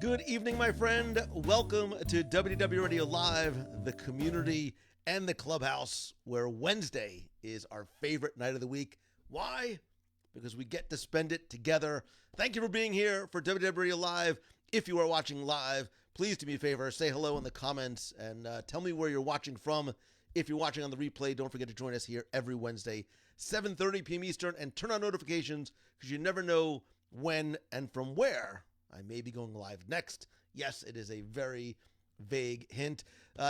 Good evening, my friend. Welcome to WDW Radio Live, the community and the clubhouse, where Wednesday is our favorite night of the week. Why? Because we get to spend it together. Thank you for being here for WDW Radio Live. If you are watching live, please do me a favor, say hello in the comments and tell me where you're watching from. If you're watching on the replay, don't forget to join us here every Wednesday, 7:30 p.m. Eastern, and turn on notifications because you never know when and from where I may be going live next. Yes, it is a very vague hint.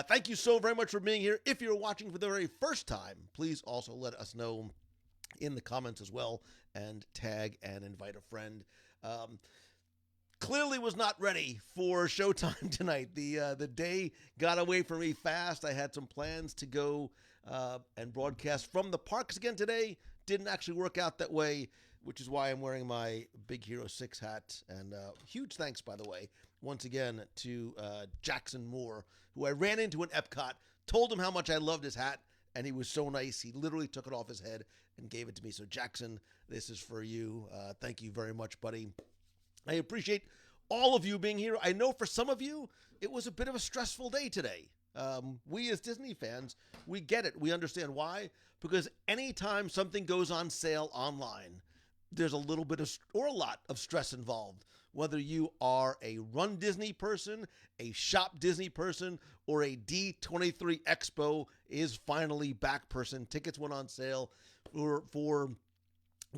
Thank you so very much for being here. If you're watching for the very first time, please also let us know in the comments as well and tag and invite a friend. Clearly was not ready for showtime tonight. The day got away from me fast. I had some plans to go and broadcast from the parks again today. Didn't actually work out that way, which is why I'm wearing my Big Hero 6 hat. And huge thanks, by the way, once again to Jackson Moore, who I ran into in Epcot, told him how much I loved his hat, and he was so nice. He literally took it off his head and gave it to me. So Jackson, this is for you. Thank you very much, buddy. I appreciate all of you being here. I know for some of you, it was a bit of a stressful day today. We as Disney fans, we get it. We understand why. Because anytime something goes on sale online, there's a little bit of, or a lot of stress involved. Whether you are a Run Disney person, a Shop Disney person, or a D23 Expo is finally back person. Tickets went on sale for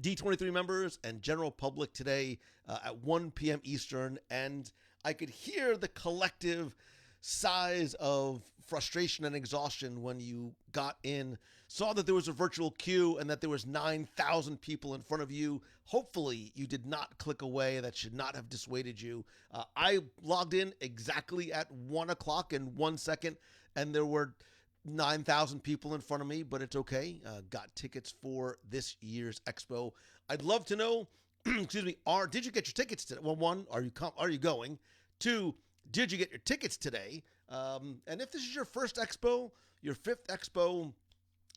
D23 members and general public today at 1 p.m. Eastern, and I could hear the collective sighs of frustration and exhaustion when you got in, saw that there was a virtual queue and that there was 9,000 people in front of you. Hopefully you did not click away. That should not have dissuaded you. I logged in exactly at 1 o'clock and 1 second, and there were 9,000 people in front of me, but it's okay. Got tickets for this year's expo. I'd love to know, excuse me, did you get your tickets today? Well, one, are you going? Two, did you get your tickets today? And if this is your first expo, your fifth expo,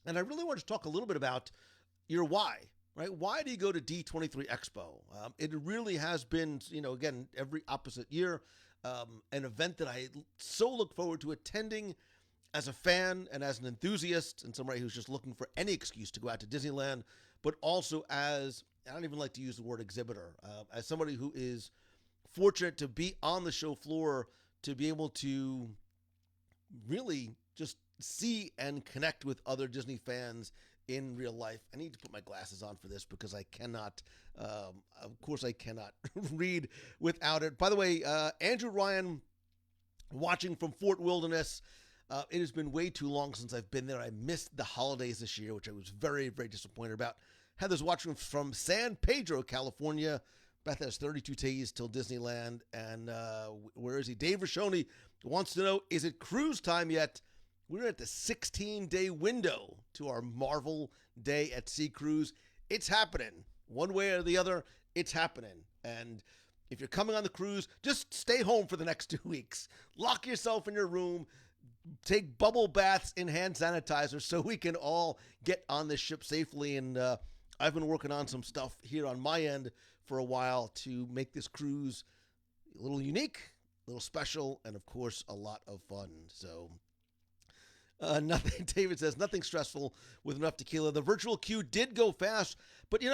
and I really want to talk a little bit about your why, right? Why do you go to D23 Expo? It really has been, again, every opposite year, an event that I so look forward to attending as a fan and as an enthusiast and somebody who's just looking for any excuse to go out to Disneyland, but also as, I don't even like to use the word exhibitor, as somebody who is fortunate to be on the show floor, to be able to really just see and connect with other Disney fans in real life. I need to put my glasses on for this because I cannot, of course I cannot read without it. By the way, Andrew Ryan watching from Fort Wilderness. It has been way too long since I've been there. I missed the holidays this year, which I was very, very disappointed about. Heather's watching from San Pedro, California. Beth has 32 days till Disneyland. And where is he? Dave Rashoni wants to know, is it cruise time yet? We're at the 16-day window to our Marvel Day at Sea cruise. It's happening. One way or the other, it's happening. And if you're coming on the cruise, just stay home for the next 2 weeks. Lock yourself in your room. Take bubble baths in hand sanitizer so we can all get on this ship safely. And I've been working on some stuff here on my end for a while to make this cruise a little unique, a little special, and of course, a lot of fun. So nothing, David says, nothing stressful with enough tequila. The virtual queue did go fast, but I'm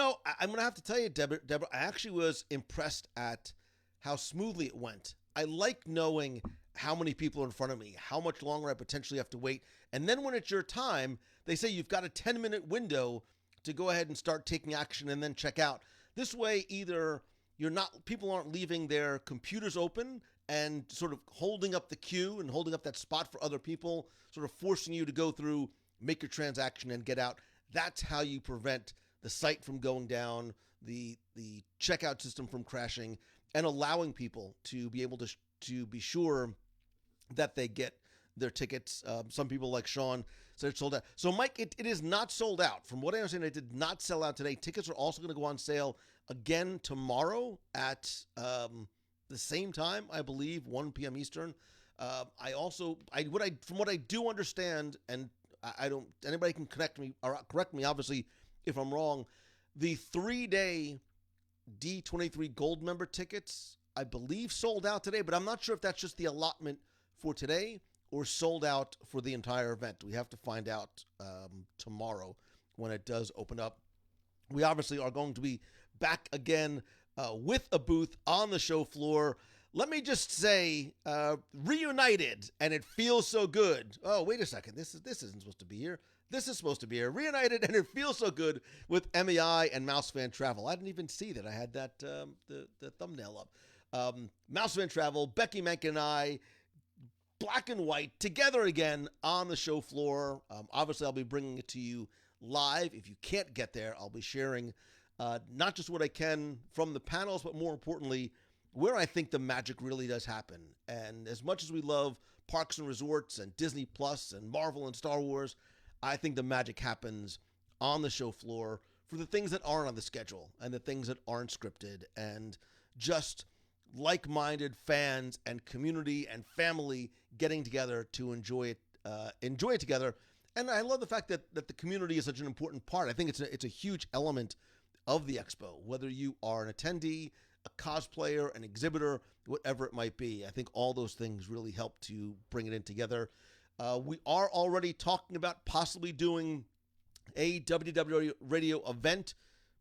going to have to tell you, Deborah, I actually was impressed at how smoothly it went. I like knowing how many people are in front of me, how much longer I potentially have to wait. And then when it's your time, they say you've got a 10-minute window to go ahead and start taking action and then check out. This way, either people aren't leaving their computers open and sort of holding up the queue and holding up that spot for other people, sort of forcing you to go through, make your transaction and get out. That's how you prevent the site from going down, the checkout system from crashing, and allowing people to be able to be sure that they get their tickets. Some people like Sean said it's sold out. So Mike, it is not sold out. From what I understand, it did not sell out today. Tickets are also going to go on sale again tomorrow at the same time, I believe, 1 p.m. Eastern. From what I do understand, and I don't, anybody can correct me obviously if I'm wrong, the 3-day D23 Gold member tickets I believe, sold out today, but I'm not sure if that's just the allotment for today or sold out for the entire event. We have to find out tomorrow when it does open up. We obviously are going to be back again with a booth on the show floor. Let me just say, reunited, and it feels so good. Oh, wait a second. This isn't supposed to be here. This is supposed to be here. Reunited, and it feels so good with MEI and Mouse Fan Travel. I didn't even see that. I had that the thumbnail up. Mouse Fan Travel, Becky Menken and I, black and white, together again on the show floor. Obviously, I'll be bringing it to you live. If you can't get there, I'll be sharing not just what I can from the panels, but more importantly, where I think the magic really does happen. And as much as we love parks and resorts and Disney Plus and Marvel and Star Wars, I think the magic happens on the show floor for the things that aren't on the schedule and the things that aren't scripted, and just like-minded fans and community and family getting together to enjoy it together. And I love the fact that the community is such an important part. I think it's a huge element of the expo, whether you are an attendee, a cosplayer, an exhibitor, whatever it might be. I think all those things really help to bring it in together. We are already talking about possibly doing a WDW radio event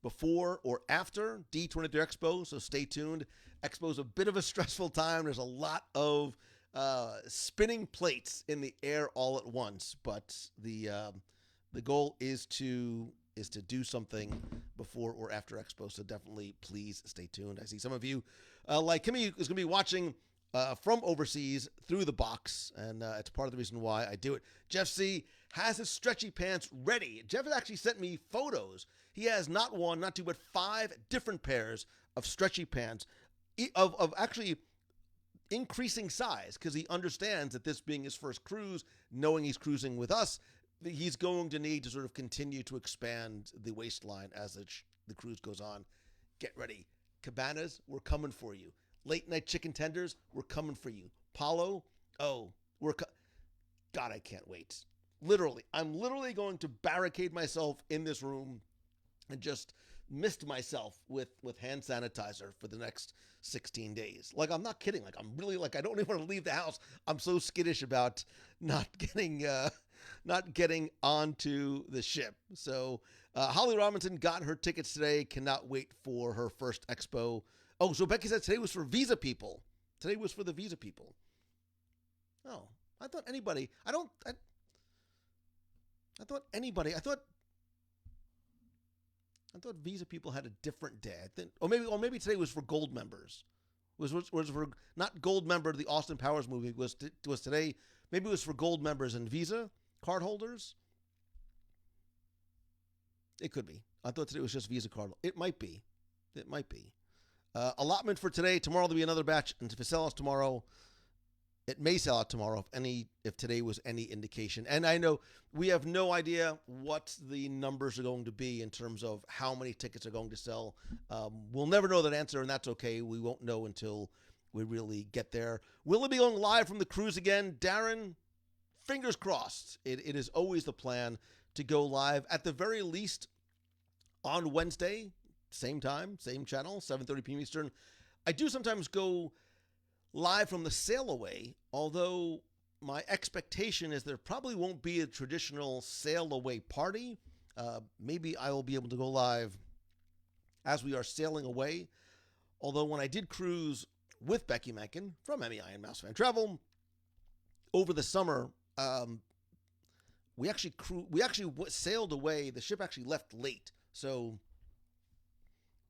before or after D23 Expo, so stay tuned. Expo is a bit of a stressful time. There's a lot of spinning plates in the air all at once, but the goal is to do something before or after Expo, so definitely please stay tuned. I see some of you, like Kimmy, is going to be watching from overseas through the box, and it's part of the reason why I do it. Jeff C. has his stretchy pants ready. Jeff has actually sent me photos. He has not one, not two, but 5 different pairs of stretchy pants of actually increasing size, because he understands that this being his first cruise, knowing he's cruising with us, he's going to need to sort of continue to expand the waistline as the cruise goes on. Get ready. Cabanas, we're coming for you. Late night chicken tenders, we're coming for you. Paulo, God, I can't wait. I'm literally going to barricade myself in this room and just mist myself with hand sanitizer for the next 16 days. Like, I'm not kidding. Like, I'm really, like, I don't even want to leave the house. I'm so skittish about not getting onto the ship. So Holly Robinson got her tickets today. Cannot wait for her first expo. Oh, so Becky said today was for Visa people. Today was for the Visa people. Oh, I thought anybody. I thought Visa people had a different day. I think, or maybe today was for gold members. Was for not gold member the Austin Powers movie was today. Maybe it was for gold members and Visa card holders. It could be. I thought today was just Visa card. It might be. Allotment for today. Tomorrow there'll be another batch, and if it sells tomorrow, it may sell out tomorrow. If today was any indication. And I know we have no idea what the numbers are going to be in terms of how many tickets are going to sell. We'll never know that answer, and that's okay. We won't know until we really get there. Will it be going live from the cruise again? Darren, fingers crossed. It is always the plan to go live at the very least on Wednesday, same time, same channel, 7:30 p.m. Eastern. I do sometimes go live from the sail away, although my expectation is there probably won't be a traditional sail away party. Maybe I will be able to go live as we are sailing away. Although when I did cruise with Becky Menken from MEI and Mouse Fan Travel over the summer, we actually sailed away. The ship actually left late, so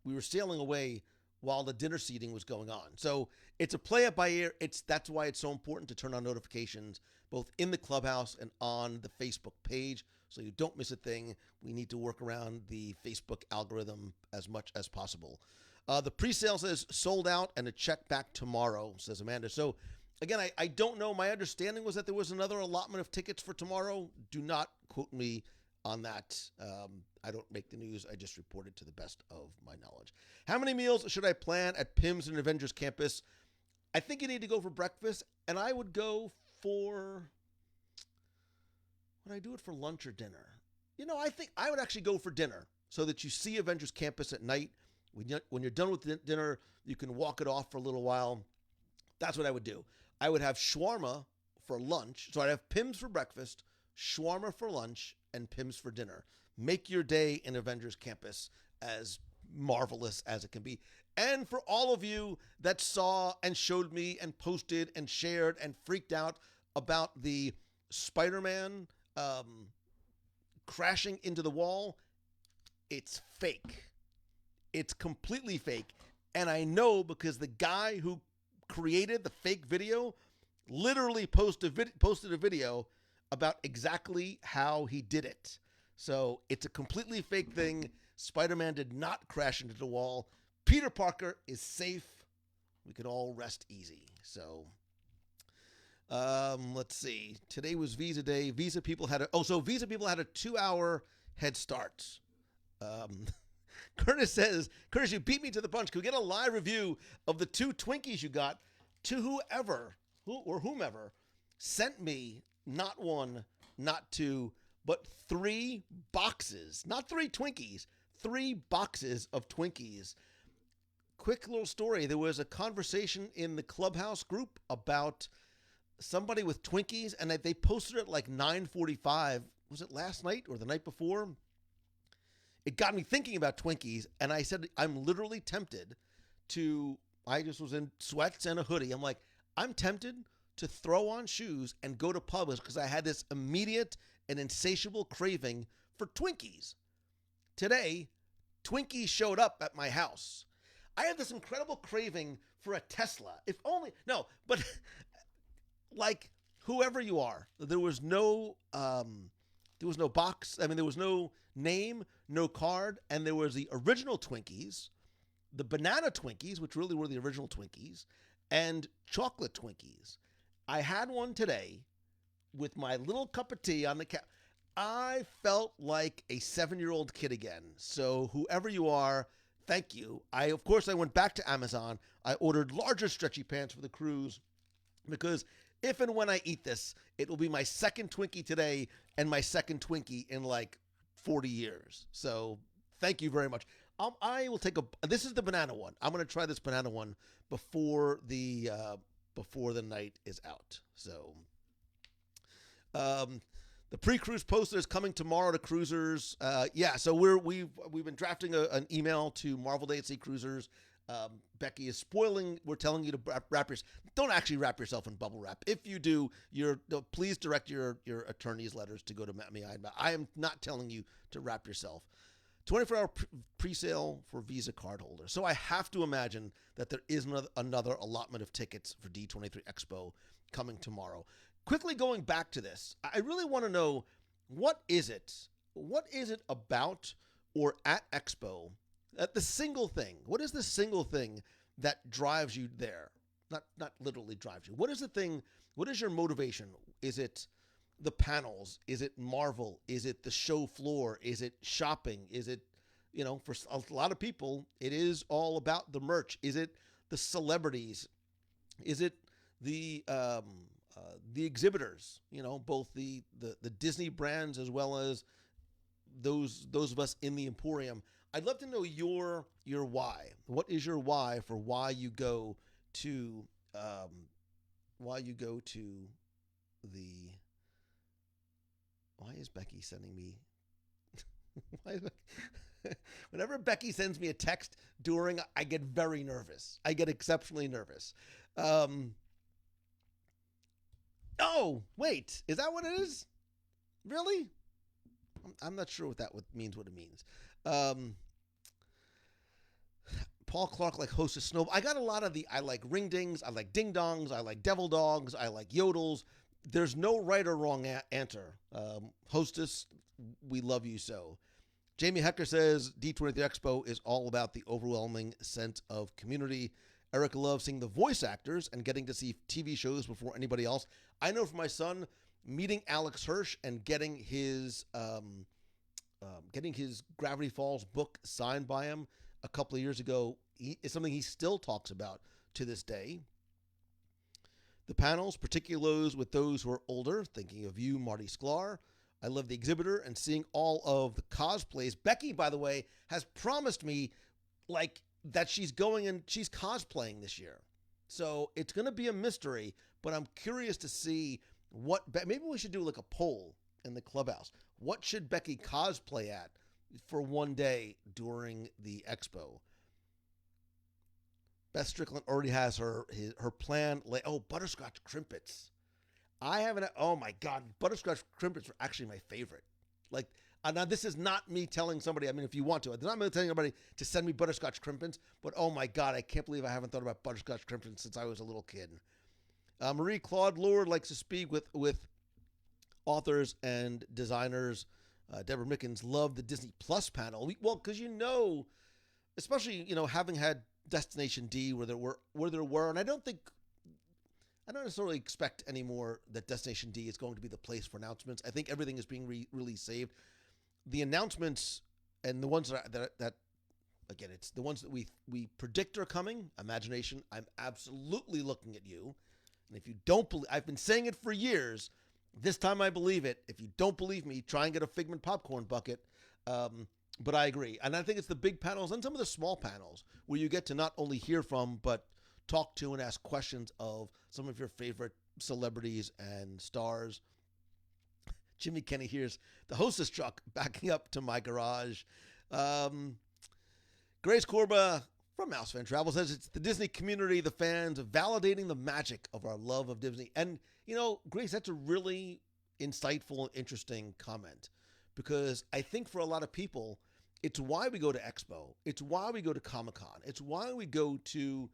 we were sailing away while the dinner seating was going on. So it's a play it by ear. That's why it's so important to turn on notifications both in the clubhouse and on the Facebook page so you don't miss a thing. We need to work around the Facebook algorithm as much as possible. The pre-sale says sold out and a check back tomorrow, says Amanda. So again, I don't know. My understanding was that there was another allotment of tickets for tomorrow. Do not quote me on that. I don't make the news. I just report it to the best of my knowledge. How many meals should I plan at PIMS and Avengers Campus? I think you need to go for breakfast, and I would go for... Would I do it for lunch or dinner? I think I would actually go for dinner so that you see Avengers Campus at night. When you're done with dinner, you can walk it off for a little while. That's what I would do. I would have shawarma for lunch. So I'd have Pimm's for breakfast, shawarma for lunch, and Pimm's for dinner. Make your day in Avengers Campus as marvelous as it can be. And for all of you that saw and showed me and posted and shared and freaked out about the Spider-Man crashing into the wall, it's fake. It's completely fake. And I know because the guy who created the fake video literally posted a video about exactly how he did it. So it's a completely fake thing. Spider-Man did not crash into the wall. Peter Parker is safe. We can all rest easy. So let's see. Today was Visa Day. Visa people had a 2-hour head start. Curtis says, Curtis, you beat me to the punch. Can we get a live review of the 2 Twinkies you got to whomever sent me not 1, not 2, but 3 boxes, not 3 Twinkies, 3 boxes of Twinkies. Quick little story. There was a conversation in the Clubhouse group about somebody with Twinkies, and they posted it like 9:45. Was it last night or the night before? It got me thinking about Twinkies, and I said, I'm literally tempted to, I just was in sweats and a hoodie. I'm like, I'm tempted to throw on shoes and go to Publix because I had this immediate and insatiable craving for Twinkies. Today, Twinkies showed up at my house. I had this incredible craving for a Tesla. If only, no, but like whoever you are, there was no box. I mean, there was no name, no card, and there was the original Twinkies, the banana Twinkies, which really were the original Twinkies, and chocolate Twinkies. I had one today with my little cup of tea on the couch. I felt like a 7-year-old kid again. So whoever you are, thank you. Of course, I went back to Amazon. I ordered larger stretchy pants for the cruise because if and when I eat this, it will be my second Twinkie today and my second Twinkie in like 40 years. So thank you very much. I will take this is the banana one. I'm going to try this banana one before the night is out. So, the pre-cruise poster is coming tomorrow to cruisers. So we've been drafting an email to Marvel Day at Sea cruisers. Becky is spoiling. We're telling you to don't actually wrap yourself in bubble wrap. If you do, please direct your attorney's letters to go to me. I am not telling you to wrap yourself. 24-hour pre-sale for Visa card holders. So I have to imagine that there is another allotment of tickets for D23 Expo coming tomorrow. Quickly going back to this, I really want to know, what is it about or at Expo, the single thing? What is the single thing that drives you there? Not literally drives you. What is the thing? What is your motivation? Is it the panels? Is it Marvel? Is it the show floor? Is it shopping? Is it, for a lot of people, it is all about the merch. Is it the celebrities? Is it the exhibitors? Both the Disney brands as well as those of us in the Emporium. I'd love to know your why. What is your why for why you go to the? Why is Becky sending me? Whenever Becky sends me a text I get very nervous. I get exceptionally nervous. Oh, wait. Is that what it is? Really? I'm not sure what that means. What it means. Paul Clark hosts a snow. I got a lot of I like ring dings. I like ding dongs. I like devil dogs. I like yodels. There's no right or wrong answer. Hostess, we love you so. Jamie Hecker says D23 Expo is all about the overwhelming sense of community. Erica loves seeing the voice actors and getting to see TV shows before anybody else. I know for my son, meeting Alex Hirsch and getting his Gravity Falls book signed by him a couple of years ago is something he still talks about to this day. The panels, particularly with those who are older, thinking of you, Marty Sklar. I love the exhibitor and seeing all of the cosplays. Becky, by the way, has promised me like that she's going and she's cosplaying this year. So it's going to be a mystery, but I'm curious to see maybe we should do like a poll in the clubhouse. What should Becky cosplay at for one day during the expo? Beth Strickland already has her plan. Oh, butterscotch crimpets. I haven't. Oh my God, butterscotch crimpets are actually my favorite. Like, now this is not me telling somebody. I mean, if you want to, it's not me telling anybody to send me butterscotch crimpets. But oh my God, I can't believe I haven't thought about butterscotch crimpets since I was a little kid. Marie Claude Lord likes to speak with authors and designers. Deborah Mickens loved the Disney Plus panel. Because especially having had Destination D where there were, and I don't necessarily expect anymore that Destination D is going to be the place for announcements. I think everything is being really saved. The announcements and the ones that again, it's the ones that we predict are coming. Imagination, I'm absolutely looking at you. And if you don't believe, I've been saying it for years. This time I believe it. If you don't believe me, try and get a Figment popcorn bucket. But I agree. And I think it's the big panels and some of the small panels where you get to not only hear from, but talk to and ask questions of some of your favorite celebrities and stars. Jimmy Kenny hears the hostess truck backing up to my garage. Grace Corba from Mouse Fan Travel says it's the Disney community, the fans, validating the magic of our love of Disney. And, Grace, that's a really insightful and interesting comment because I think for a lot of people, it's why we go to Expo. It's why we go to Comic-Con. It's why we go to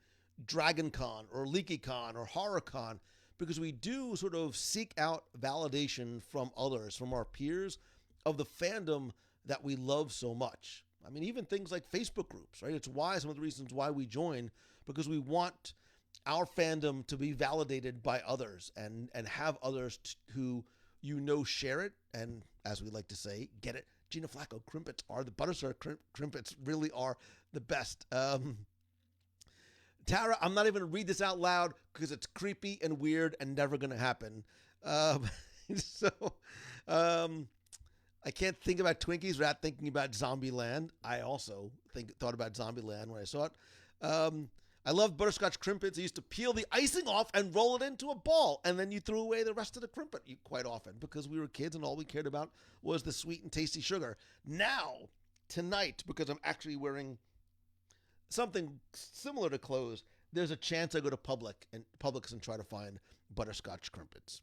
Dragon Con or LeakyCon or HorrorCon, because we do sort of seek out validation from others, from our peers, of the fandom that we love so much. I mean, even things like Facebook groups, right? It's why some of the reasons why we join, because we want our fandom to be validated by others and have others who share it. And as we like to say, get it. Gina Flacco, crimpets are the butterscotch crimpets really are the best. Tara, I'm not even going to read this out loud because it's creepy and weird and never going to happen. I can't think about Twinkies without thinking about Zombieland. I also thought about Zombieland when I saw it. I love butterscotch crimpets. I used to peel the icing off and roll it into a ball, and then you threw away the rest of the crimpet quite often because we were kids and all we cared about was the sweet and tasty sugar. Now, tonight, because I'm actually wearing something similar to clothes, there's a chance I go to Publix and try to find butterscotch crimpets.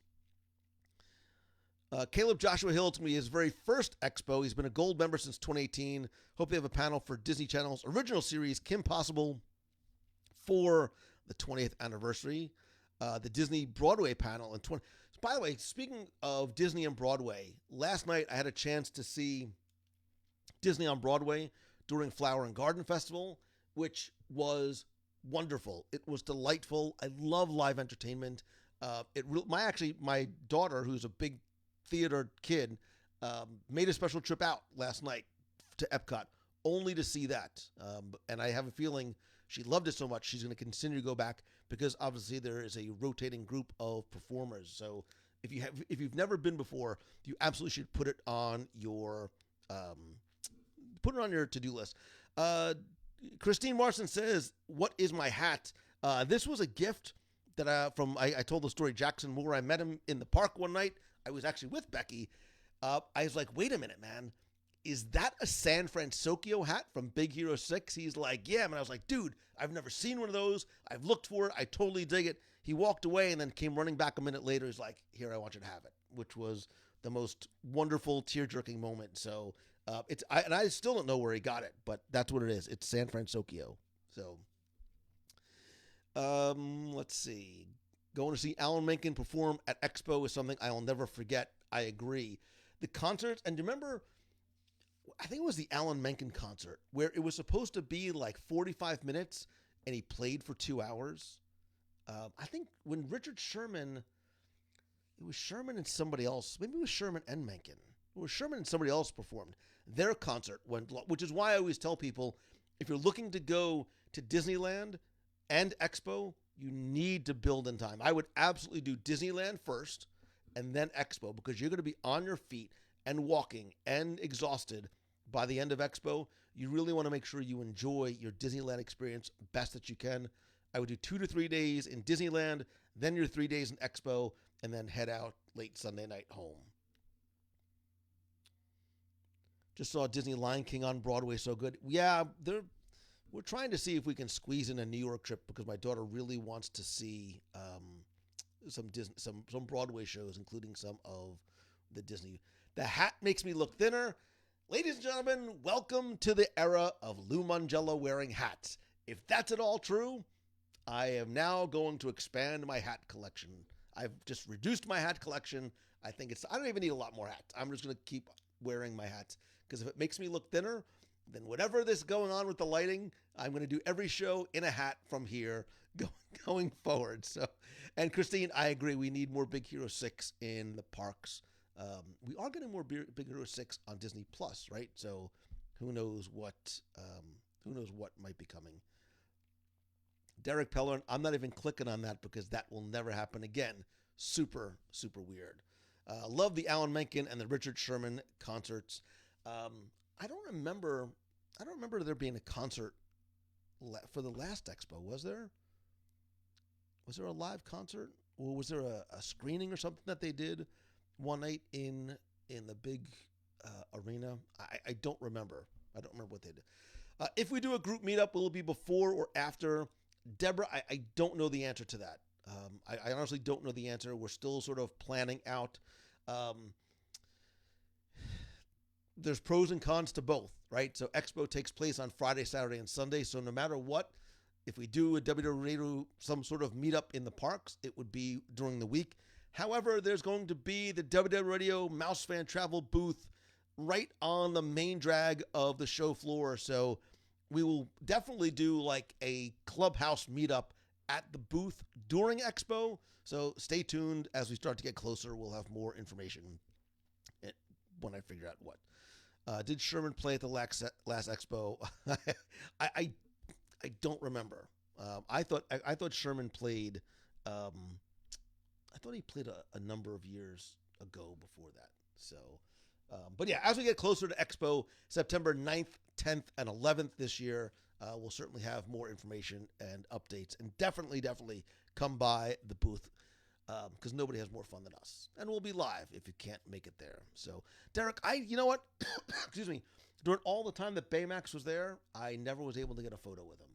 Caleb Joshua Hill, it's going to be his very first expo. He's been a gold member since 2018. Hope they have a panel for Disney Channel's original series, Kim Possible, for the 20th anniversary. The Disney Broadway panel in 20. By the way, speaking of Disney and Broadway, last night I had a chance to see Disney on Broadway during Flower and Garden Festival, which was wonderful. It was delightful. I love live entertainment. My daughter, who's a big theater kid, made a special trip out last night to Epcot only to see that. And I have a feeling she loved it so much she's going to continue to go back because obviously there is a rotating group of performers. So if you've never been before, you absolutely should put it on your to-do list. Christine Marson says, "What is my hat?" This was a gift that I told the story, Jackson Moore. I met him in the park one night. I was actually with Becky. I was like, wait a minute, man. Is that a San Francisco hat from Big Hero 6? He's like, yeah. And I was like, dude, I've never seen one of those. I've looked for it. I totally dig it. He walked away and then came running back a minute later. He's like, here, I want you to have it, which was the most wonderful tear-jerking moment. So I still don't know where he got it, but that's what it is. It's San Francisco. So let's see. Going to see Alan Menken perform at Expo is something I'll never forget. I agree. The concerts, and remember, I think it was the Alan Menken concert where it was supposed to be like 45 minutes and he played for 2 hours. I think when Richard Sherman, it was Sherman and somebody else. Maybe it was Sherman and Menken. It was Sherman and somebody else performed. Their concert went, which is why I always tell people, if you're looking to go to Disneyland and Expo, you need to build in time. I would absolutely do Disneyland first and then Expo because you're going to be on your feet and walking and exhausted by the end of Expo. you really want to make sure you enjoy your Disneyland experience best that you can. I would do 2 to 3 days in Disneyland, then your 3 days in Expo, and then head out late Sunday night home. Just saw Disney Lion King on Broadway, so good. Yeah, we're trying to see if we can squeeze in a New York trip because my daughter really wants to see some Broadway shows, including some of the Disney. The hat makes me look thinner. Ladies and gentlemen, welcome to the era of Lou Mangello wearing hats. If that's at all true, I am now going to expand my hat collection. I've just reduced my hat collection. I don't even need a lot more hats. I'm just going to keep wearing my hats because if it makes me look thinner, then whatever this going on with the lighting, I'm going to do every show in a hat from here going forward. So, and Christine, I agree. We need more Big Hero 6 in the parks. We are getting more Big Hero 6 on Disney Plus, right? So who knows what might be coming. Derek Pellerin, I'm not even clicking on that because that will never happen again. Super, super weird. Love the Alan Menken and the Richard Sherman concerts. I don't remember there being a concert for the last Expo. Was there? Was there a live concert? Or was there a screening or something that they did one night in the big arena? I don't remember. I don't remember what they did. If we do a group meetup, will it be before or after? Deborah, I don't know the answer to that. I honestly don't know the answer. We're still sort of planning out. There's pros and cons to both, right? So Expo takes place on Friday, Saturday, and Sunday. So no matter what, if we do a WDW some sort of meetup in the parks, it would be during the week. However, there's going to be the WDW Radio Mouse Fan Travel booth right on the main drag of the show floor. So we will definitely do like a clubhouse meetup at the booth during Expo. So stay tuned. As we start to get closer, we'll have more information when I figure out what. Did Sherman play at the last Expo? I don't remember. I thought Sherman played. I thought he played a number of years ago before that. So, but yeah, as we get closer to Expo, September 9th, 10th, and 11th this year, we'll certainly have more information and updates. And definitely come by the booth because nobody has more fun than us. And we'll be live if you can't make it there. So, Derek, you know what? Excuse me. During all the time that Baymax was there, I never was able to get a photo with him.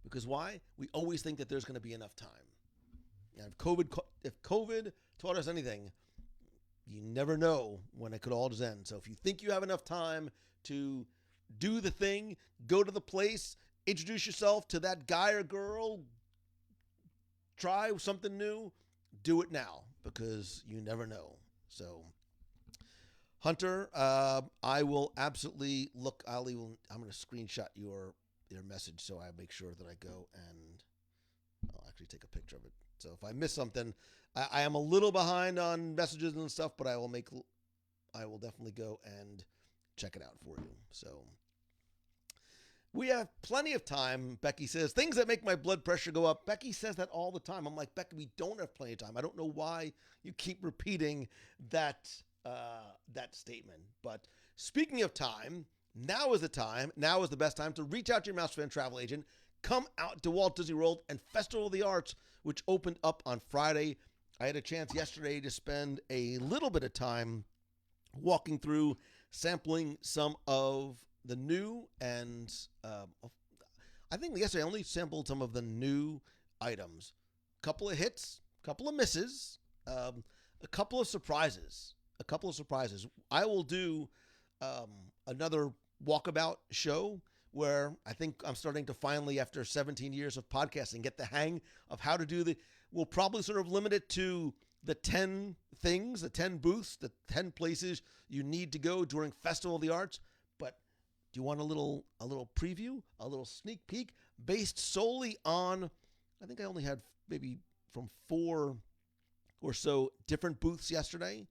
Because why? We always think that there's going to be enough time. And if COVID taught us anything, you never know when it could all just end. So if you think you have enough time to do the thing, go to the place, introduce yourself to that guy or girl, try something new, do it now because you never know. So, Hunter, I will absolutely look. I'm going to screenshot your message so I make sure that I go and I'll actually take a picture of it. So if I miss something, I am a little behind on messages and stuff, but I will definitely go and check it out for you. So we have plenty of time. Becky says things that make my blood pressure go up. Becky says that all the time. I'm like, Becky, we don't have plenty of time. I don't know why you keep repeating that statement. But speaking of time, now is the time. Now is the best time to reach out to your Mouse Fan travel agent. Come out to Walt Disney World and Festival of the Arts, which opened up on Friday. I had a chance yesterday to spend a little bit of time walking through, sampling some of the new and I think yesterday I only sampled some of the new items. A couple of hits, a couple of misses, a couple of surprises. I will do another walkabout show where I think I'm starting to finally, after 17 years of podcasting, get the hang of how to do we'll probably sort of limit it to the 10 things, the 10 booths, the 10 places you need to go during Festival of the Arts. But do you want a little preview, a little sneak peek based solely on, I think I only had maybe from 4 or so different booths yesterday.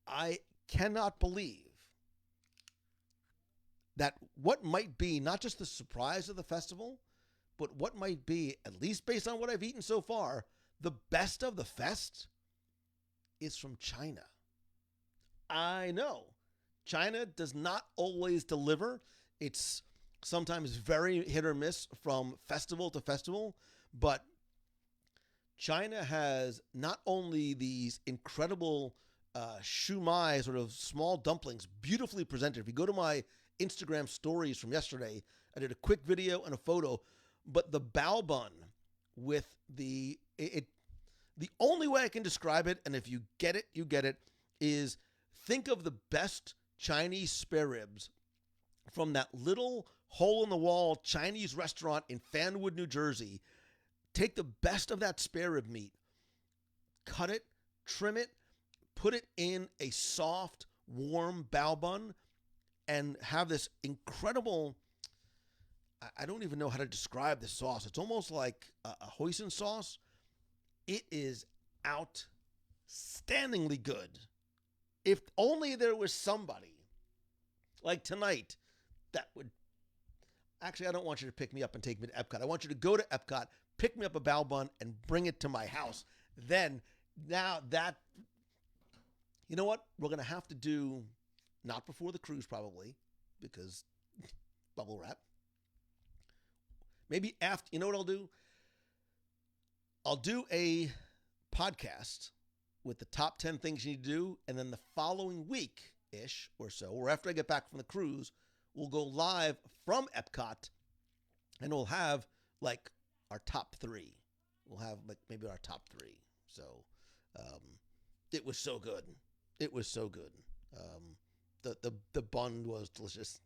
I cannot believe that what might be not just the surprise of the festival, but what might be, at least based on what I've eaten so far, the best of the fest is from China. I know. China does not always deliver. It's sometimes very hit or miss from festival to festival, but China has not only these incredible shumai, sort of small dumplings, beautifully presented. If you go to my Instagram stories from yesterday, I did a quick video and a photo, but the bao bun with the only way I can describe it, and if you get it, you get it, is think of the best Chinese spare ribs from that little hole-in-the-wall Chinese restaurant in Fanwood, New Jersey. Take the best of that spare rib meat, cut it, trim it, put it in a soft, warm bao bun, and have this incredible, I don't even know how to describe this sauce. It's almost like a hoisin sauce. It is outstandingly good. If only there was somebody like tonight that would, actually, I don't want you to pick me up and take me to Epcot. I want you to go to Epcot, pick me up a bao bun, and bring it to my house. Then, now that, you know what? We're going to have to do, not before the cruise probably, because bubble wrap. Maybe after, you know what I'll do? I'll do a podcast with the top 10 things you need to do, and then the following week-ish or so, or after I get back from the cruise, we'll go live from Epcot, and we'll have, like, our top 3. We'll have, like, maybe our top 3. So, it was so good. It was so good. The bun was delicious.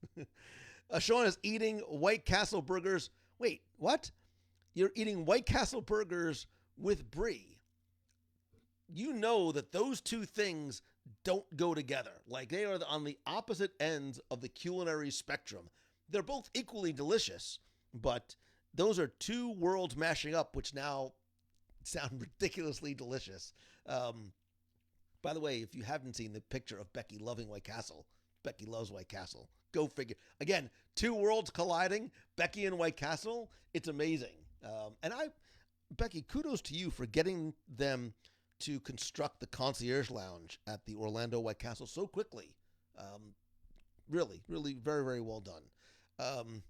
Sean is eating White Castle burgers. Wait, what? You're eating White Castle burgers with brie. You know that those two things don't go together. Like, they are on the opposite ends of the culinary spectrum. They're both equally delicious, but those are two worlds mashing up, which now sound ridiculously delicious. By the way, if you haven't seen the picture of Becky loving White Castle, Becky loves White Castle. Go figure. Again, two worlds colliding, Becky and White Castle. It's amazing. Becky, kudos to you for getting them to construct the concierge lounge at the Orlando White Castle so quickly. Really, really very, very well done.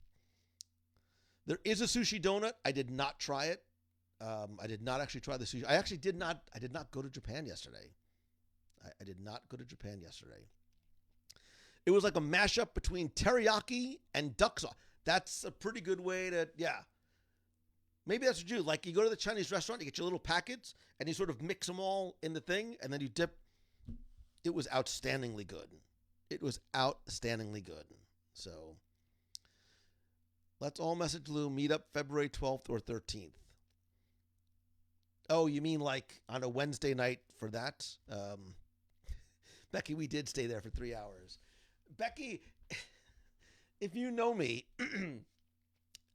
There is a sushi donut. I did not try it. I did not actually try the sushi. I did not go to Japan yesterday. I did not go to Japan yesterday. It was like a mashup between teriyaki and duck sauce. That's a pretty good way to, yeah. Maybe that's what you do. Like, you go to the Chinese restaurant, you get your little packets, and you sort of mix them all in the thing, and then you dip. It was outstandingly good. It was outstandingly good. So, let's all message Lou, meet up February 12th or 13th. Oh, you mean like on a Wednesday night for that? Becky, we did stay there for 3 hours. Becky, if you know me,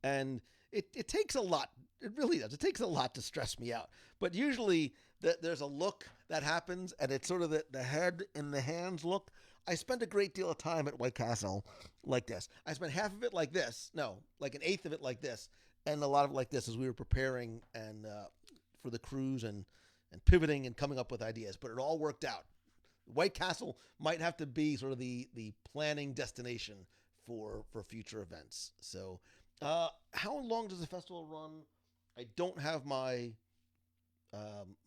and it takes a lot. It really does. It takes a lot to stress me out. But usually there's a look that happens, and it's sort of the head and the hands look. I spent a great deal of time at White Castle like this. I spent half of it like this. No, like an eighth of it like this, and a lot of it like this as we were preparing and for the cruise and pivoting and coming up with ideas. But it all worked out. White Castle might have to be sort of the planning destination for future events. So, how long does the festival run? I don't have my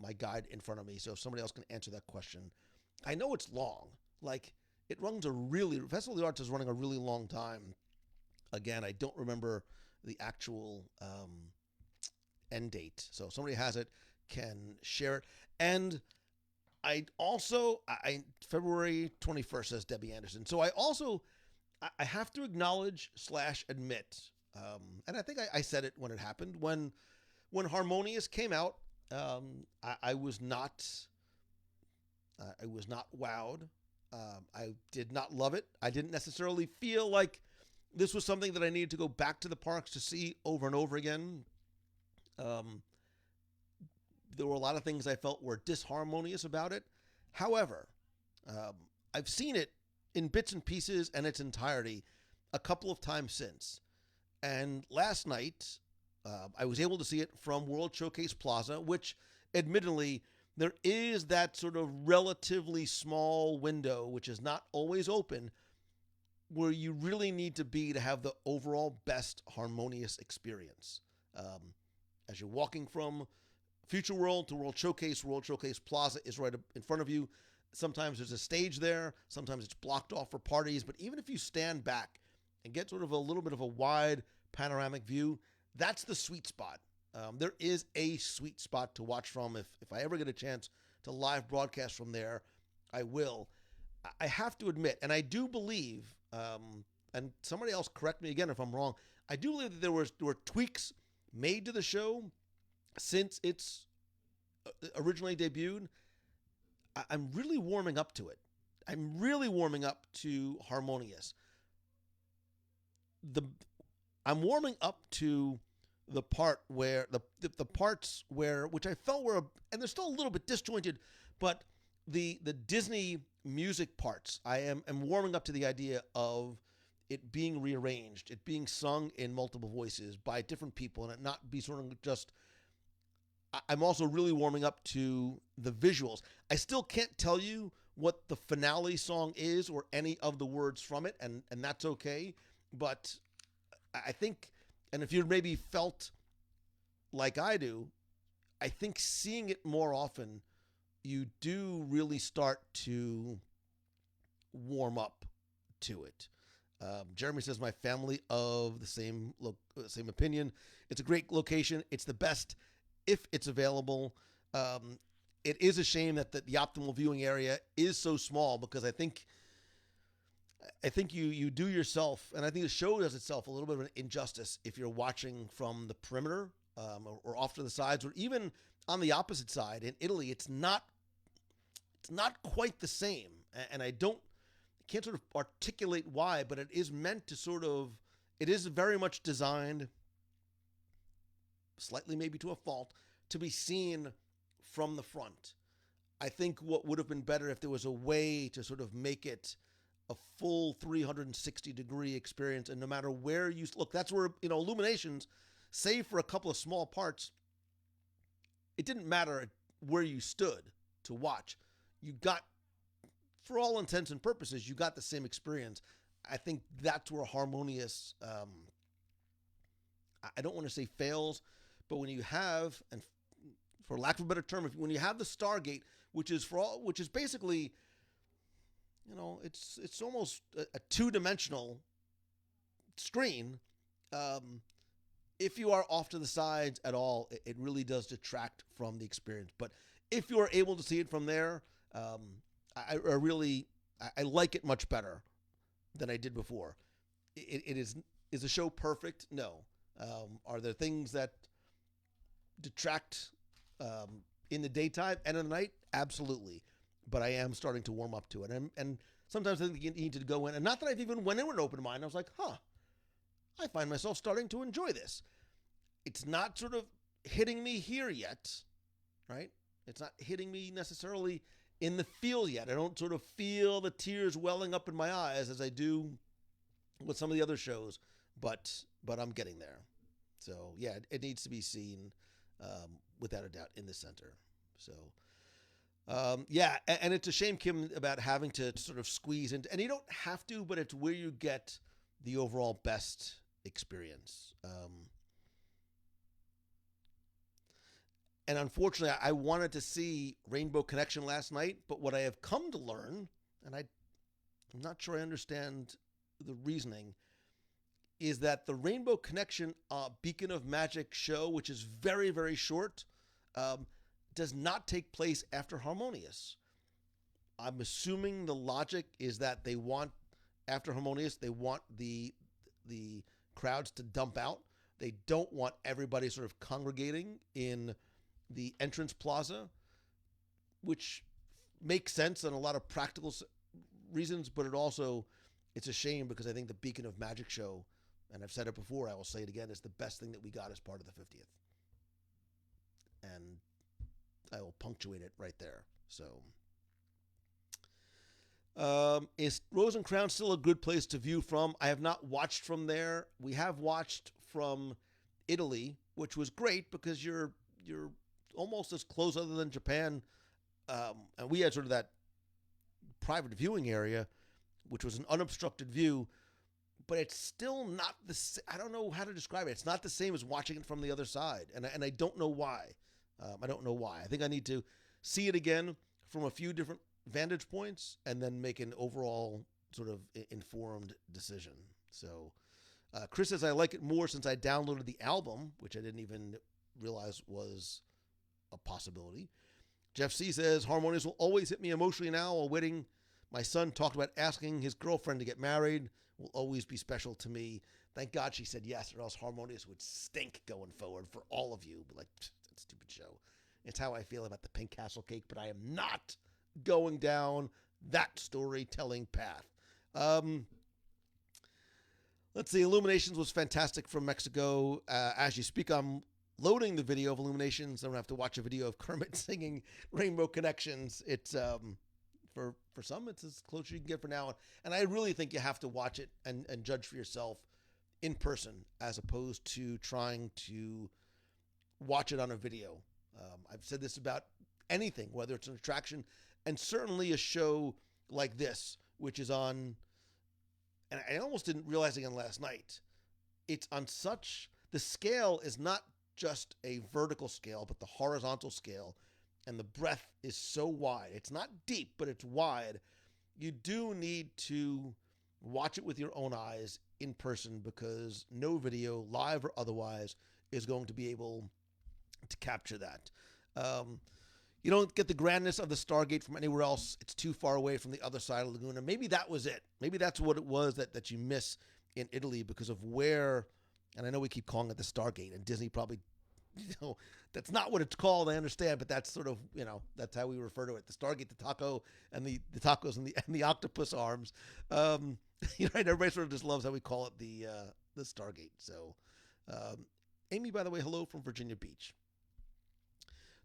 my guide in front of me, so if somebody else can answer that question. I know it's long. Like, it runs Festival of the Arts is running a really long time. Again, I don't remember the actual end date. So if somebody has it, can share it. And I also, February 21st, says Debbie Anderson. So I have to acknowledge / admit, and I think I said it when it happened, when HarmoniUS came out, I was not wowed. I did not love it. I didn't necessarily feel like this was something that I needed to go back to the parks to see over and over again. There were a lot of things I felt were disharmonious about it. However, I've seen it in bits and pieces and its entirety a couple of times since. And last night, I was able to see it from World Showcase Plaza, which admittedly, there is that sort of relatively small window, which is not always open, where you really need to be to have the overall best HarmoniUS experience. As you're walking from Future World to World Showcase Plaza is right in front of you. Sometimes there's a stage there. Sometimes it's blocked off for parties. But even if you stand back and get sort of a little bit of a wide panoramic view, that's the sweet spot. There is a sweet spot to watch from. If I ever get a chance to live broadcast from there, I will. I have to admit, and I do believe, and somebody else correct me again if I'm wrong, I do believe that there were tweaks made to the show since it's originally debuted. I'm really warming up to it. I'm really warming up to HarmoniUS. I'm warming up to the part where the parts where, which I felt were, and they're still a little bit disjointed, but the Disney music parts, I am warming up to the idea of it being rearranged, it being sung in multiple voices by different people, and it not be sort of just. I'm also really warming up to the visuals. I still can't tell you what the finale song is or any of the words from it, and that's okay. But I think, and if you maybe felt like I do, I think seeing it more often, you do really start to warm up to it. Jeremy says, my family of the same opinion. It's a great location. It's the best if it's available. It is a shame that the optimal viewing area is so small, because I think you do yourself, and I think the show does itself a little bit of an injustice if you're watching from the perimeter or off to the sides, or even on the opposite side. In Italy, it's not quite the same, and I can't sort of articulate why, but it is meant to it is very much designed, slightly maybe to a fault, to be seen from the front. I think what would have been better if there was a way to sort of make it a full 360-degree experience, and no matter where you look, that's where, Illuminations, save for a couple of small parts, it didn't matter where you stood to watch. You got, for all intents and purposes, you got the same experience. I think that's where HarmoniUS, I don't want to say fails, but when you have, and for lack of a better term, when you have the Stargate, which is basically, it's almost a two-dimensional screen. If you are off to the sides at all, it really does detract from the experience. But if you are able to see it from there, I like it much better than I did before. Is the show perfect? No. Are there things that detract in the daytime and in the night? Absolutely. But I am starting to warm up to it. And sometimes I think you need to go in. And not that I've even went in with an open mind. I was like, I find myself starting to enjoy this. It's not sort of hitting me here yet, right? It's not hitting me necessarily in the feel yet. I don't sort of feel the tears welling up in my eyes as I do with some of the other shows, but I'm getting there. So, yeah, it needs to be seen without a doubt in the center. So, and it's a shame, Kim, about having to sort of squeeze into, and you don't have to, but it's where you get the overall best experience. And unfortunately, I wanted to see Rainbow Connection last night, but what I have come to learn, and I'm not sure I understand the reasoning, is that the Rainbow Connection Beacon of Magic show, which is very, very short, does not take place after HarmoniUS. I'm assuming the logic is that they want, after HarmoniUS, they want the crowds to dump out. They don't want everybody sort of congregating in the entrance plaza, which makes sense on a lot of practical reasons, but it's a shame, because I think the Beacon of Magic show, and I've said it before, I will say it again, is the best thing that we got as part of the 50th. And I will punctuate it right there. So, is Rose and Crown still a good place to view from? I have not watched from there. We have watched from Italy, which was great, because you're almost as close, other than Japan. And we had sort of that private viewing area, which was an unobstructed view. but it's still not I don't know how to describe it. It's not the same as watching it from the other side, and I don't know why. I don't know why. I think I need to see it again from a few different vantage points and then make an overall sort of informed decision. So Chris says, I like it more since I downloaded the album, which I didn't even realize was a possibility. Jeff C says, HarmoniUS will always hit me emotionally now while waiting. My son talked about asking his girlfriend to get married. Will always be special to me. Thank God she said yes, or else HarmoniUS would stink going forward for all of you. Like, that stupid show. It's how I feel about the Pink Castle cake, but I am not going down that storytelling path. Let's see. Illuminations was fantastic from Mexico. As you speak, I'm loading the video of Illuminations. I'm going to have to watch a video of Kermit singing Rainbow Connections. It's for some, it's as close as you can get for now. And I really think you have to watch it and judge for yourself in person as opposed to trying to watch it on a video. I've said this about anything, whether it's an attraction, and certainly a show like this, which is on, and I almost didn't realize again last night, it's on such, the scale is not just a vertical scale, but the horizontal scale, and the breadth is so wide. It's not deep, but it's wide. You do need to watch it with your own eyes in person because no video, live or otherwise, is going to be able to capture that. You don't get the grandness of the Stargate from anywhere else. It's too far away from the other side of Laguna. Maybe that was it. Maybe that's what it was that you miss in Italy because of where, and I know we keep calling it the Stargate, and Disney probably, that's not what it's called, I understand, but that's sort of, that's how we refer to it. The Stargate, the taco, and the tacos and the octopus arms. Right, everybody sort of just loves how we call it the Stargate. So, Amy, by the way, hello from Virginia Beach.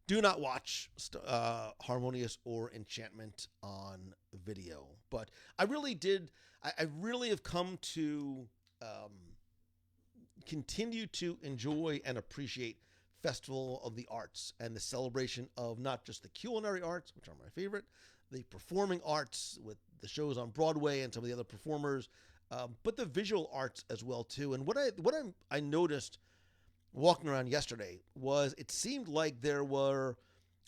Do not watch HarmoniUS or Enchantment on video. But I really did, I really have come to continue to enjoy and appreciate Festival of the Arts and the celebration of not just the culinary arts, which are my favorite, the performing arts with the shows on Broadway and some of the other performers, but the visual arts as well too. And what I noticed walking around yesterday was it seemed like there were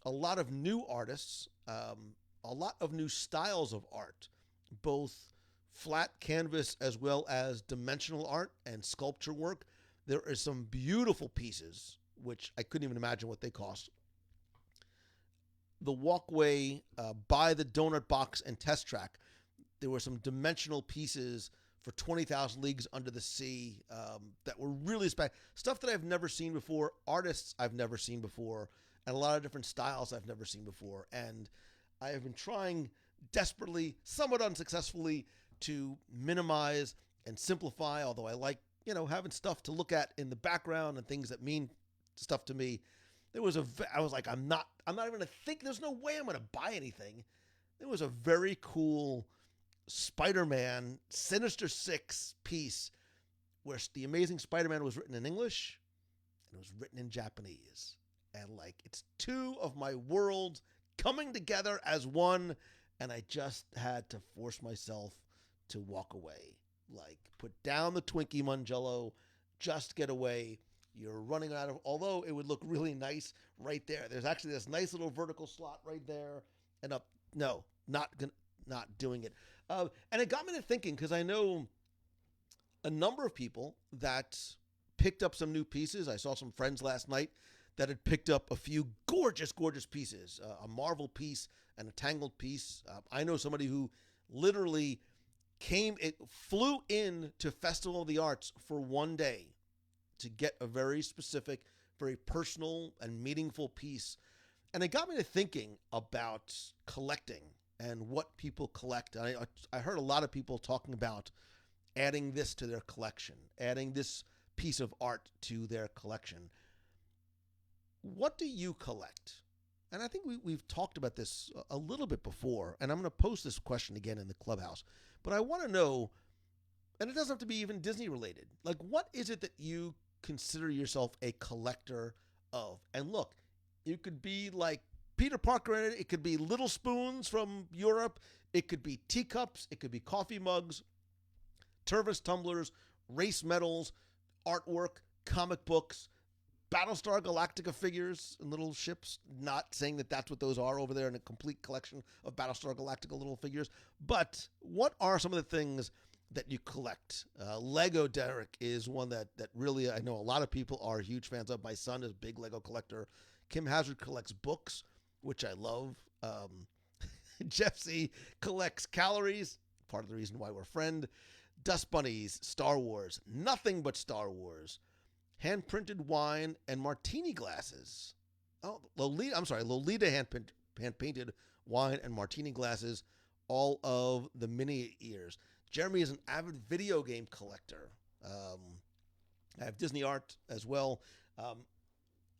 a lot of new artists, a lot of new styles of art, both flat canvas as well as dimensional art and sculpture work. There are some beautiful pieces, which I couldn't even imagine what they cost. The walkway by the donut box and test track, there were some dimensional pieces for 20,000 Leagues Under the Sea that were really stuff that I've never seen before, artists I've never seen before, and a lot of different styles I've never seen before. And I have been trying desperately, somewhat unsuccessfully, to minimize and simplify, although I like, having stuff to look at in the background and things that mean stuff to me. I was like, I'm not even going to think, there's no way I'm going to buy anything. There was a very cool Spider-Man Sinister Six piece where the Amazing Spider-Man was written in English and it was written in Japanese. And it's two of my worlds coming together as one. And I just had to force myself to walk away. Put down the Twinkie Mangello, just get away. You're running out of, although it would look really nice right there. There's actually this nice little vertical slot right there and up. No, not doing it. And it got me to thinking, because I know a number of people that picked up some new pieces. I saw some friends last night that had picked up a few gorgeous, gorgeous pieces, a Marvel piece and a Tangled piece. I know somebody who literally flew in to Festival of the Arts for one day to get a very specific, very personal and meaningful piece. And it got me to thinking about collecting and what people collect. And I heard a lot of people talking about adding this to their collection, adding this piece of art to their collection. What do you collect? And I think we've talked about this a little bit before, and I'm going to post this question again in the clubhouse. But I want to know, and it doesn't have to be even Disney related, what is it that you consider yourself a collector of? And look, you could be like Peter Parker in it. It could be little spoons from Europe. It could be teacups. It could be coffee mugs. Tervis tumblers, race medals, artwork, comic books, Battlestar Galactica figures and little ships. Not saying that that's what those are over there in a complete collection of Battlestar Galactica little figures. But what are some of the things that you collect? Lego, Derek, is one that really I know a lot of people are huge fans of. My son is a big Lego collector. Kim Hazard collects books, which I love. Jeff C. collects calories, part of the reason why we're friends. Dust Bunnies, Star Wars, nothing but Star Wars. Hand-printed wine and martini glasses. Oh, Lolita hand-painted wine and martini glasses, all of the mini ears. Jeremy is an avid video game collector. I have Disney art as well.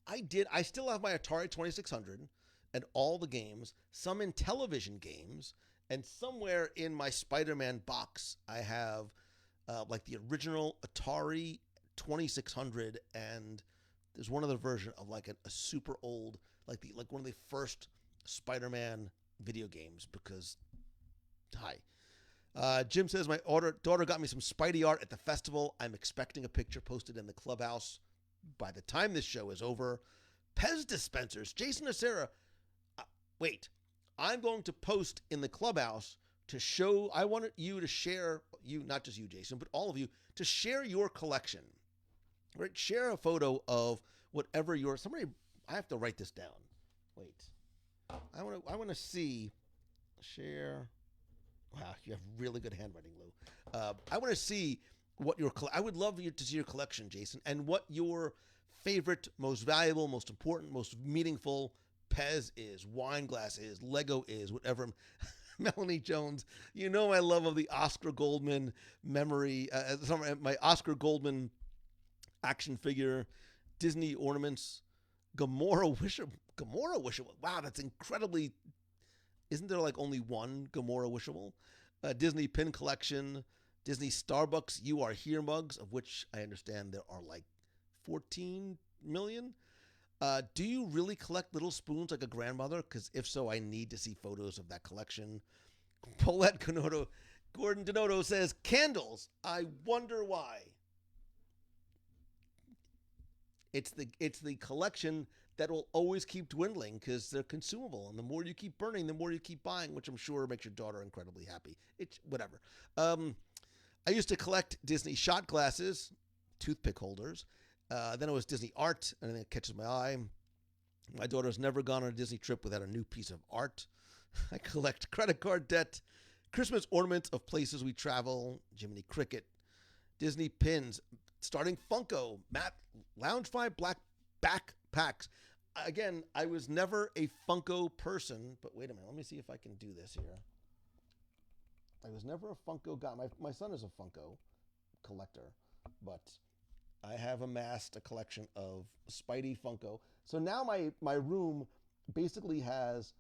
I still have my Atari 2600 and all the games, some in television games, and somewhere in my Spider-Man box, I have like the original Atari 2600, and there's one other version of like a super old, like one of the first Spider-Man video games. Because, Jim says my daughter got me some Spidey art at the festival. I'm expecting a picture posted in the clubhouse by the time this show is over. Pez dispensers, Jason or Sarah. Wait, I'm going to post in the clubhouse to show. I wanted you to share, you, not just you, Jason, but all of you, to share your collection. Right, share a photo of whatever your. Somebody, I have to write this down. Wait, I want to see. Share. Wow, you have really good handwriting, Lou. I want to see what your. I would love you to see your collection, Jason, and what your favorite, most valuable, most important, most meaningful Pez is, wine glass is, Lego is, whatever. Melanie Jones, you know my love of the Oscar Goldman memory. My Oscar Goldman action figure, Disney ornaments, Gamora Wishable. Wow, that's incredibly. Isn't there like only one Gamora Wishable? Disney pin collection, Disney Starbucks You Are Here mugs, of which I understand there are like 14 million. Do you really collect little spoons like a grandmother? Because if so, I need to see photos of that collection. Paulette Gordon Donato says, candles. I wonder why. It's the collection that will always keep dwindling because they're consumable, and the more you keep burning, the more you keep buying, which I'm sure makes your daughter incredibly happy. It's whatever. I used to collect Disney shot glasses, toothpick holders. Then it was Disney art, and it catches my eye. My daughter's never gone on a Disney trip without a new piece of art. I collect credit card debt, Christmas ornaments of places we travel, Jiminy Cricket, Disney pins, starting Funko, Matt Loungefly black backpacks. Again, I was never a Funko person, but wait a minute, let me see if I can do this here. I was never a Funko guy. My son is a Funko collector, but I have amassed a collection of Spidey Funko. So now my room basically has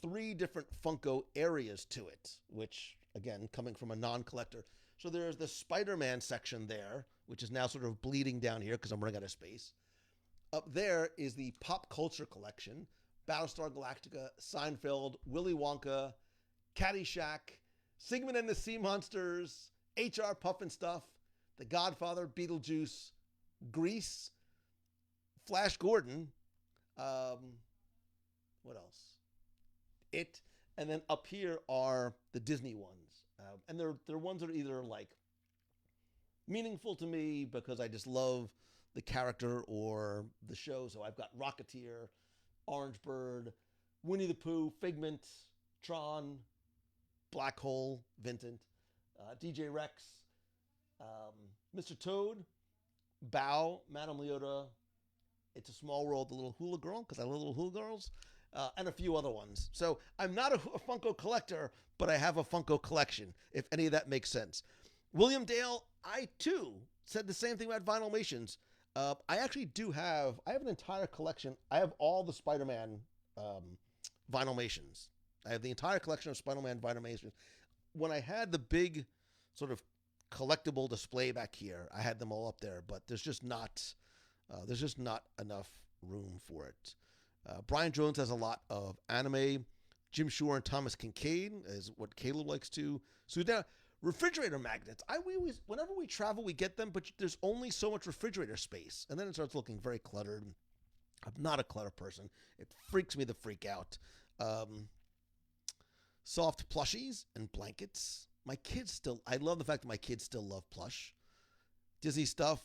3 different Funko areas to it, which, again, coming from a non-collector. So there's the Spider-Man section there, which is now sort of bleeding down here because I'm running out of space. Up there is the pop culture collection, Battlestar Galactica, Seinfeld, Willy Wonka, Caddyshack, Sigmund and the Sea Monsters, H.R. Pufnstuf, The Godfather, Beetlejuice, Grease, Flash Gordon, what else? It, and then up here are the Disney ones. And they're ones that are either like meaningful to me because I just love the character or the show. So I've got Rocketeer, Orange Bird, Winnie the Pooh, Figment, Tron, Black Hole, Vincent, DJ Rex, Mr. Toad, Bao, Madame Leota, It's a Small World, the Little Hula Girl, because I love little hula girls, and a few other ones. So I'm not a Funko collector, but I have a Funko collection, if any of that makes sense. William Dale, I too said the same thing about Vinylmations. I actually I have an entire collection. I have all the Spider-Man Vinylmations. I have the entire collection of Spider-Man Vinylmations. When I had the big sort of collectible display back here, I had them all up there, but there's just not enough room for it. Brian Jones has a lot of anime. Jim Shore and Thomas Kincaid is what Caleb likes to. So now, Refrigerator magnets. We always, whenever we travel, we get them, but there's only so much refrigerator space, and then it starts looking very cluttered. I'm not a clutter person. It freaks me the freak out. Soft plushies and blankets. I love the fact that my kids still love plush. Disney stuff,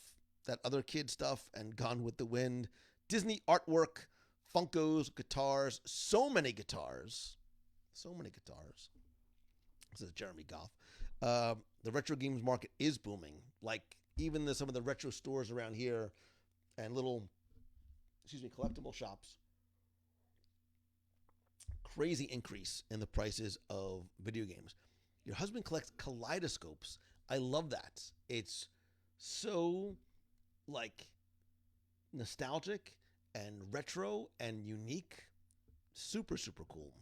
that other kid stuff, and Gone with the Wind. Disney artwork, Funkos, guitars, so many guitars. So many guitars. This is Jeremy Goff. The retro games market is booming. Like even some of the retro stores around here and little, collectible shops. Crazy increase in the prices of video games. Your husband collects kaleidoscopes. I love that. It's so like nostalgic and retro and unique. Super, super cool.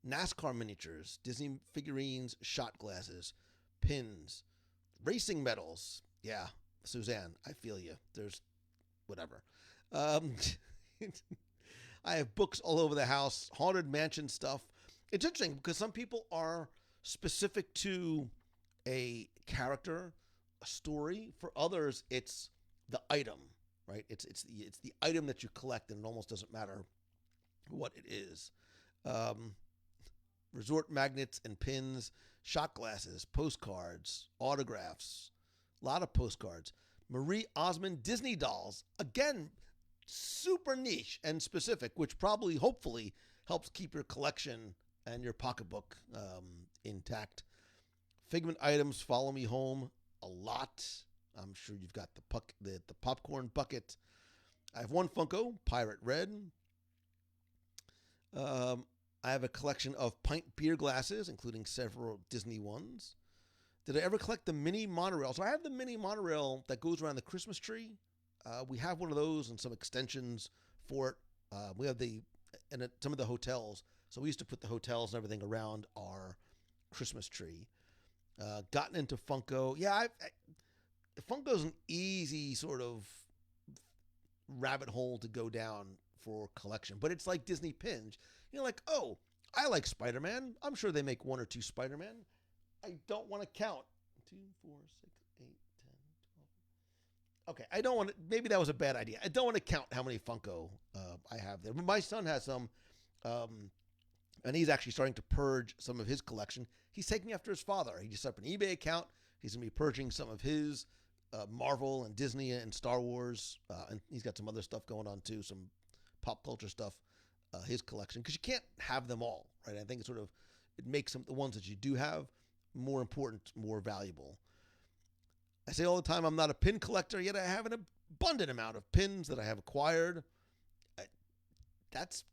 NASCAR miniatures, Disney figurines, shot glasses, pins, racing medals. Yeah, Suzanne, I feel you. There's whatever. I have books all over the house, Haunted Mansion stuff. It's interesting because some people are specific to a character, a story. For others, it's the item, right? It's the item that you collect, and it almost doesn't matter what it is. Resort magnets and pins, shot glasses, postcards, autographs, a lot of postcards. Marie Osmond Disney dolls, again, super niche and specific, which probably, hopefully, helps keep your collection and your pocketbook intact. Figment items follow me home a lot. I'm sure you've got the popcorn bucket. I have one Funko, Pirate Red. I have a collection of pint beer glasses, including several Disney ones. Did I ever collect the mini monorail? So I have the mini monorail that goes around the Christmas tree. We have one of those and some extensions for it. We have some of the hotels. So we used to put the hotels and everything around our Christmas tree. Gotten into Funko. Yeah, Funko's an easy sort of rabbit hole to go down for collection, but it's like Disney pins. Like, oh, I like Spider-Man. I'm sure they make 1 or 2 Spider-Man. I don't want to count. 2, 4, 6, 8, 10, 12. Okay, I don't want to, maybe that was a bad idea. I don't want to count how many Funko I have there. But my son has some, and he's actually starting to purge some of his collection. He's taking after his father. He just set up an eBay account. He's going to be purging some of his Marvel and Disney and Star Wars. And he's got some other stuff going on too, some pop culture stuff. His collection, because you can't have them all, right? I think it makes the ones that you do have more important, more valuable. I say all the time I'm not a pin collector, yet I have an abundant amount of pins that I have acquired. That's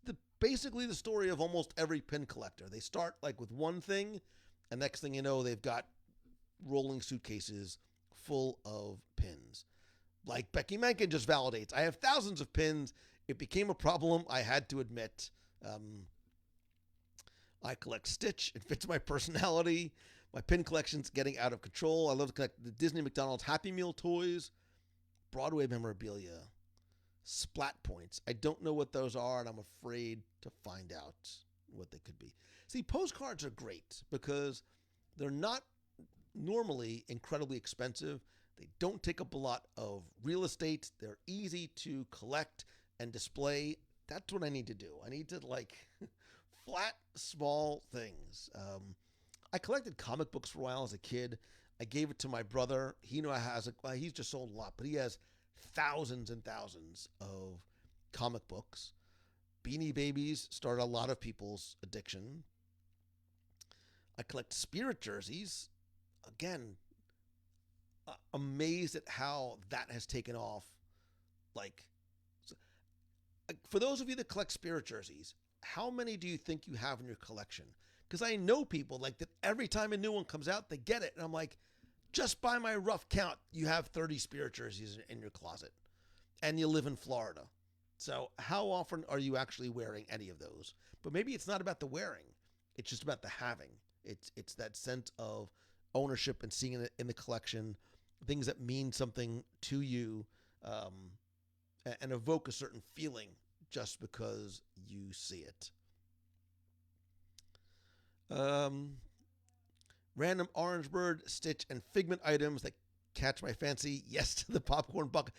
basically the story of almost every pin collector. They start like with one thing, and next thing you know, they've got rolling suitcases full of pins. Like Becky Menken just validates. I have thousands of pins. It became a problem, I had to admit. I collect Stitch. It fits my personality. My pin collection's getting out of control. I love to collect the Disney McDonald's Happy Meal toys, Broadway memorabilia, splat points. I don't know what those are, and I'm afraid to find out what they could be. See, postcards are great because they're not normally incredibly expensive. They don't take up a lot of real estate. They're easy to collect and display. That's what I need to do. I need to flat, small things. I collected comic books for a while as a kid. I gave it to my brother. He's just sold a lot, but he has thousands and thousands of comic books. Beanie Babies started a lot of people's addiction. I collect Spirit jerseys. Again, amazed at how that has taken off. For those of you that collect Spirit jerseys, how many do you think you have in your collection? Because I know people that every time a new one comes out, they get it. And I'm like, just by my rough count, you have 30 Spirit jerseys in your closet. And you live in Florida. So how often are you actually wearing any of those? But maybe it's not about the wearing. It's just about the having. It's that sense of ownership and seeing it in the collection, things that mean something to you, and evoke a certain feeling just because you see it. Random Orange Bird, Stitch, and Figment items that catch my fancy. Yes to the popcorn bucket.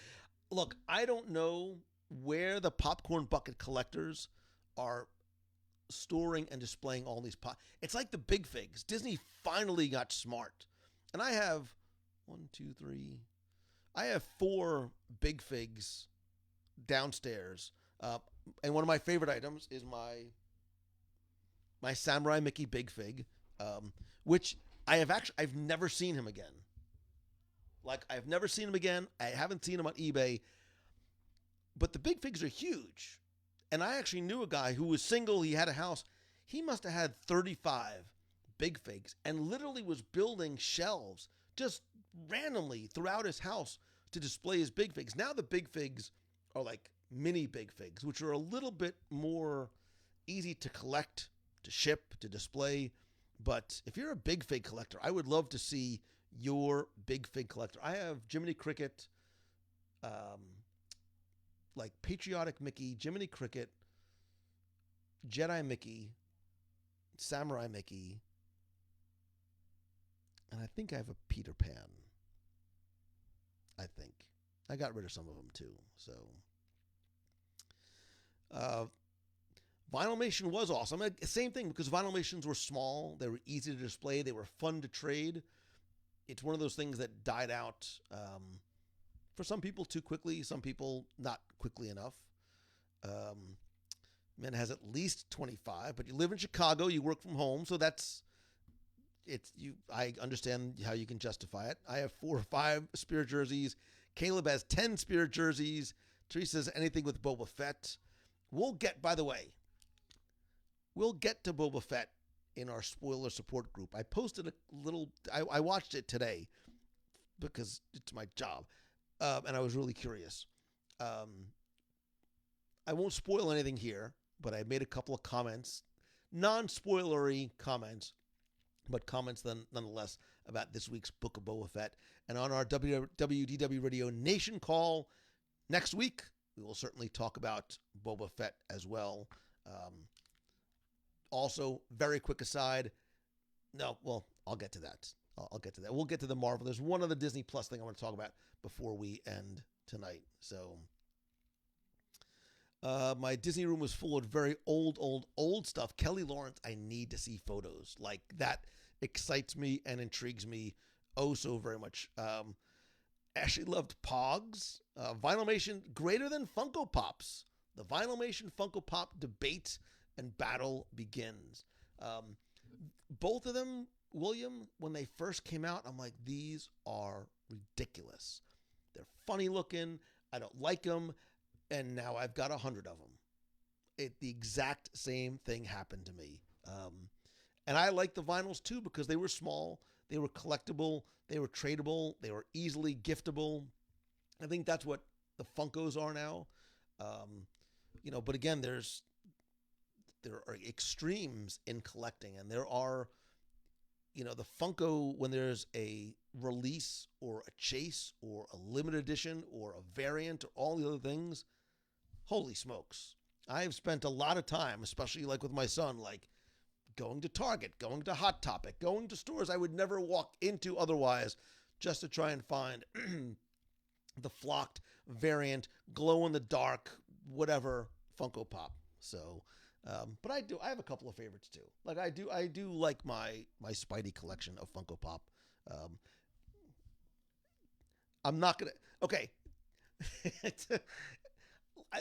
Look, I don't know where the popcorn bucket collectors are storing and displaying all these It's like the big figs. Disney finally got smart. And I have one, two, three. I have 4 big figs downstairs. And one of my favorite items is my Samurai Mickey Big Fig, which I've never seen him again. Like, I've never seen him again. I haven't seen him on eBay. But the big figs are huge. And I actually knew a guy who was single. He had a house. He must have had 35 big figs and literally was building shelves just randomly throughout his house to display his big figs. Now the big figs are like mini big figs, which are a little bit more easy to collect, to ship, to display. But if you're a big fig collector, I would love to see your big fig collector. I have Jiminy Cricket, like Patriotic Mickey, Jiminy Cricket, Jedi Mickey, Samurai Mickey, and I think I have a Peter Pan. I think. I got rid of some of them too. So, Vinylmation was awesome. Same thing, because Vinylmations were small. They were easy to display. They were fun to trade. It's one of those things that died out for some people too quickly, some people not quickly enough. Man has at least 25, but you live in Chicago, you work from home, so I understand how you can justify it. I have 4 or 5 Spirit jerseys. Caleb has 10 Spirit jerseys. Teresa says anything with Boba Fett. We'll get to Boba Fett in our spoiler support group. I posted a little, I watched it today because it's my job, and I was really curious. I won't spoil anything here, but I made a couple of comments, non-spoilery comments, but comments nonetheless about this week's Book of Boba Fett. And on our WDW Radio Nation call next week, we will certainly talk about Boba Fett as well. Also, very quick aside. No, well, I'll get to that. I'll get to that. We'll get to the Marvel. There's one other Disney Plus thing I want to talk about before we end tonight. So, my Disney room was full of very old stuff. Kelly Lawrence, I need to see photos. Like, that excites me and intrigues me oh so very much. Ashley loved Pogs. Vinylmation greater than Funko Pops. The Vinylmation Funko Pop debate and battle begins. Both of them, William, when they first came out, I'm like, these are ridiculous. They're funny looking. I don't like them. And now I've got 100 of them. The exact same thing happened to me. And I like the vinyls too because they were small, they were collectible, they were tradable, they were easily giftable. I think that's what the Funkos are now. But again, there are extremes in collecting, and there are, the Funko, when there's a release or a chase or a limited edition or a variant or all the other things, holy smokes. I have spent a lot of time, especially like with my son, like going to Target, going to Hot Topic, going to stores I would never walk into otherwise, just to try and find the flocked variant, glow in the dark, whatever Funko Pop. So, but I have a couple of favorites too. Like I do like my Spidey collection of Funko Pop. I'm not gonna. Okay,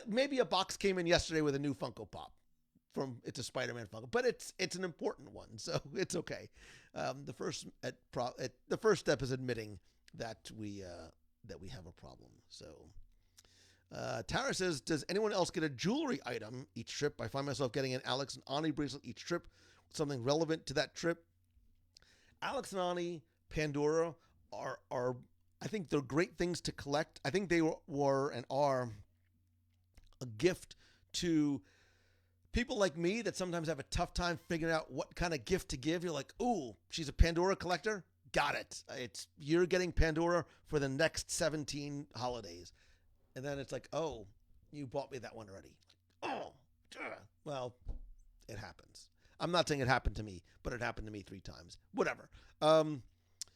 maybe a box came in yesterday with a new Funko Pop. It's a Spider-Man Funko, but it's an important one, so it's okay. The first step is admitting that we have a problem. So. Tara says, does anyone else get a jewelry item each trip? I find myself getting an Alex and Ani bracelet each trip, something relevant to that trip. Alex and Ani, Pandora are I think they're great things to collect. I think they were and are a gift to people like me that sometimes have a tough time figuring out what kind of gift to give. You're like, ooh, she's a Pandora collector? Got it. You're getting Pandora for the next 17 holidays. And then it's like, oh, you bought me that one already. Oh, well, it happens. I'm not saying it happened to me, but it happened to me 3 times. Whatever.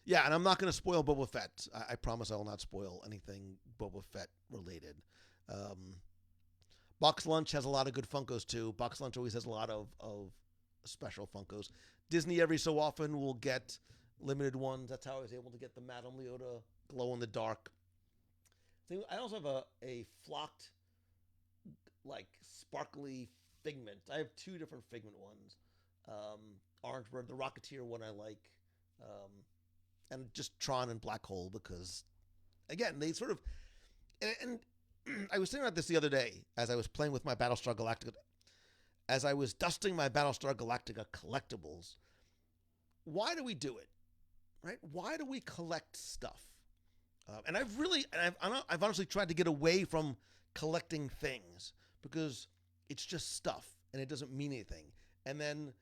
Yeah, and I'm not going to spoil Boba Fett. I promise I will not spoil anything Boba Fett related. Box Lunch has a lot of good Funkos too. Box Lunch always has a lot of special Funkos. Disney every so often will get limited ones. That's how I was able to get the Madame Leota glow in the dark. I also have a flocked, like, sparkly Figment. I have 2 different Figment ones. Orange Bird, the Rocketeer one I like. And just Tron and Black Hole because, again, they sort of... And I was thinking about this the other day as I was playing with my Battlestar Galactica. As I was dusting my Battlestar Galactica collectibles, why do we do it? Right? Why do we collect stuff? And I've honestly tried to get away from collecting things because it's just stuff and it doesn't mean anything. And then,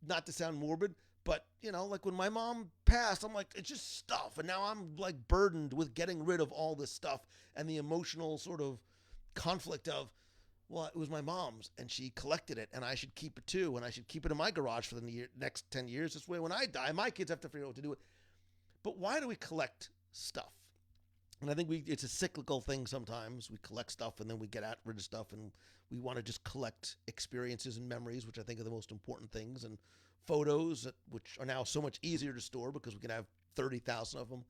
not to sound morbid, but, like when my mom passed, I'm like, it's just stuff. And now I'm like burdened with getting rid of all this stuff and the emotional sort of conflict of, well, it was my mom's and she collected it and I should keep it too. And I should keep it in my garage for the next 10 years. This way, when I die, my kids have to figure out what to do with it. But why do we collect stuff? And I think it's a cyclical thing sometimes. We collect stuff and then we get rid of stuff and we want to just collect experiences and memories, which I think are the most important things, and photos, which are now so much easier to store because we can have 30,000 of them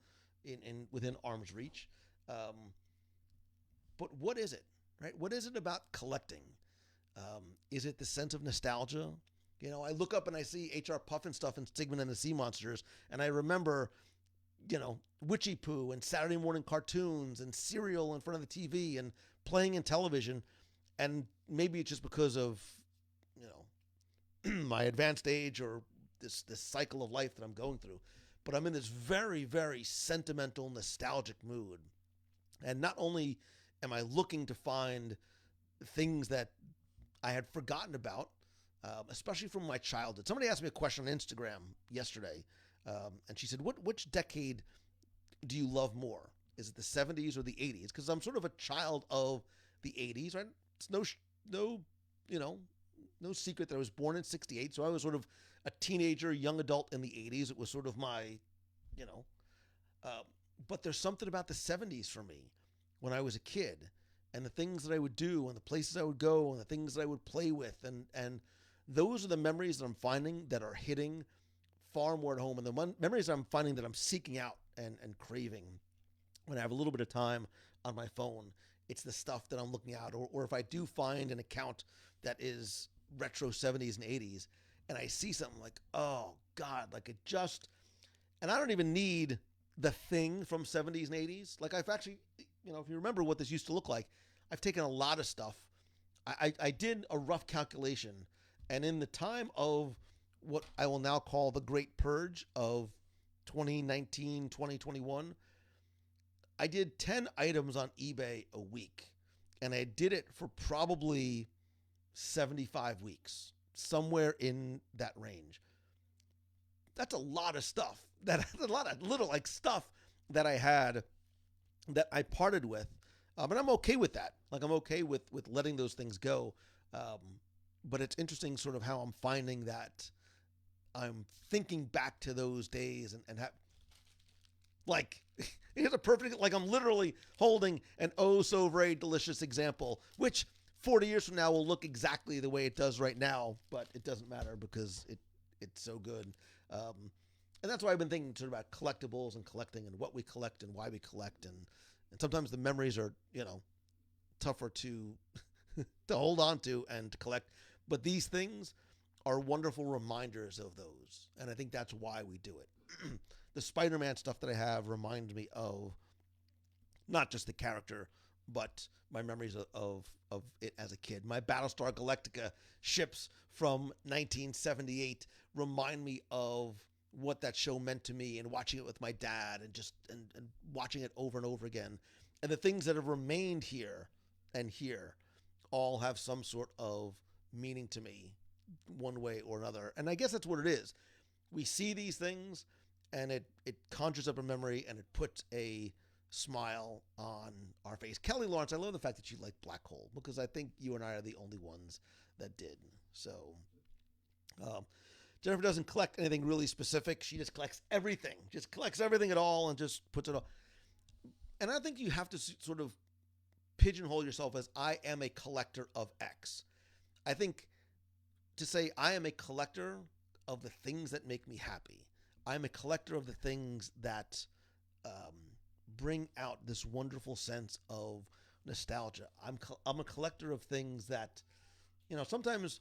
within arm's reach. But what is it, right? What is it about collecting? Is it the sense of nostalgia? I look up and I see H.R. Puffin stuff and Stigman and the Sea Monsters, and I remember, Witchy Poo and Saturday morning cartoons and cereal in front of the TV and playing in television. And maybe it's just because of, my advanced age or this cycle of life that I'm going through. But I'm in this very, very sentimental, nostalgic mood. And not only am I looking to find things that I had forgotten about, especially from my childhood. Somebody asked me a question on Instagram yesterday, and she said, which decade do you love more? Is it the 70s or the 80s? Because I'm sort of a child of the 80s, right? It's no secret that I was born in 68, so I was sort of a teenager, young adult in the 80s. It was sort of my, but there's something about the 70s for me when I was a kid and the things that I would do and the places I would go and the things that I would play with. And those are the memories that I'm finding that are hitting far more at home. And the memories I'm finding that I'm seeking out and craving when I have a little bit of time on my phone. It's the stuff that I'm looking at. Or if I do find an account that is retro 70s and 80s and I see something like, oh God, like it just, and I don't even need the thing from 70s and 80s. Like I've actually, if you remember what this used to look like, I've taken a lot of stuff. I did a rough calculation, and in the time of what I will now call the Great Purge of 2019, 2021, I did 10 items on eBay a week, and I did it for probably 75 weeks, somewhere in that range. That's a lot of stuff. That's a lot of little stuff that I had that I parted with. And I'm okay with that. Like I'm okay with letting those things go. But it's interesting sort of how I'm finding that I'm thinking back to those days and here's a perfect, I'm literally holding an oh so very delicious example, which 40 years from now will look exactly the way it does right now, but it doesn't matter because it's so good. And that's why I've been thinking sort of about collectibles and collecting and what we collect and why we collect. And sometimes the memories are, tougher to to hold on to and to collect. But these things are wonderful reminders of those. And I think that's why we do it. The Spider-Man stuff that I have reminds me of not just the character, but my memories of it as a kid. My Battlestar Galactica ships from 1978 remind me of what that show meant to me and watching it with my dad and just and watching it over and over again. And the things that have remained here and here all have some sort of meaning to me one way or another. And I guess that's what it is. We see these things and it conjures up a memory and it puts a smile on our face. Kelly Lawrence, I love the fact that you like Black Hole because I think you and I are the only ones that did. So Um, Jennifer doesn't collect anything really specific. She just collects everything, just collects everything at all and just puts it all. And I think you have to sort of pigeonhole yourself as I am a collector of X. I think to say I am a collector of the things that make me happy. I'm a collector of the things that bring out this wonderful sense of nostalgia. I'm a collector of things that, sometimes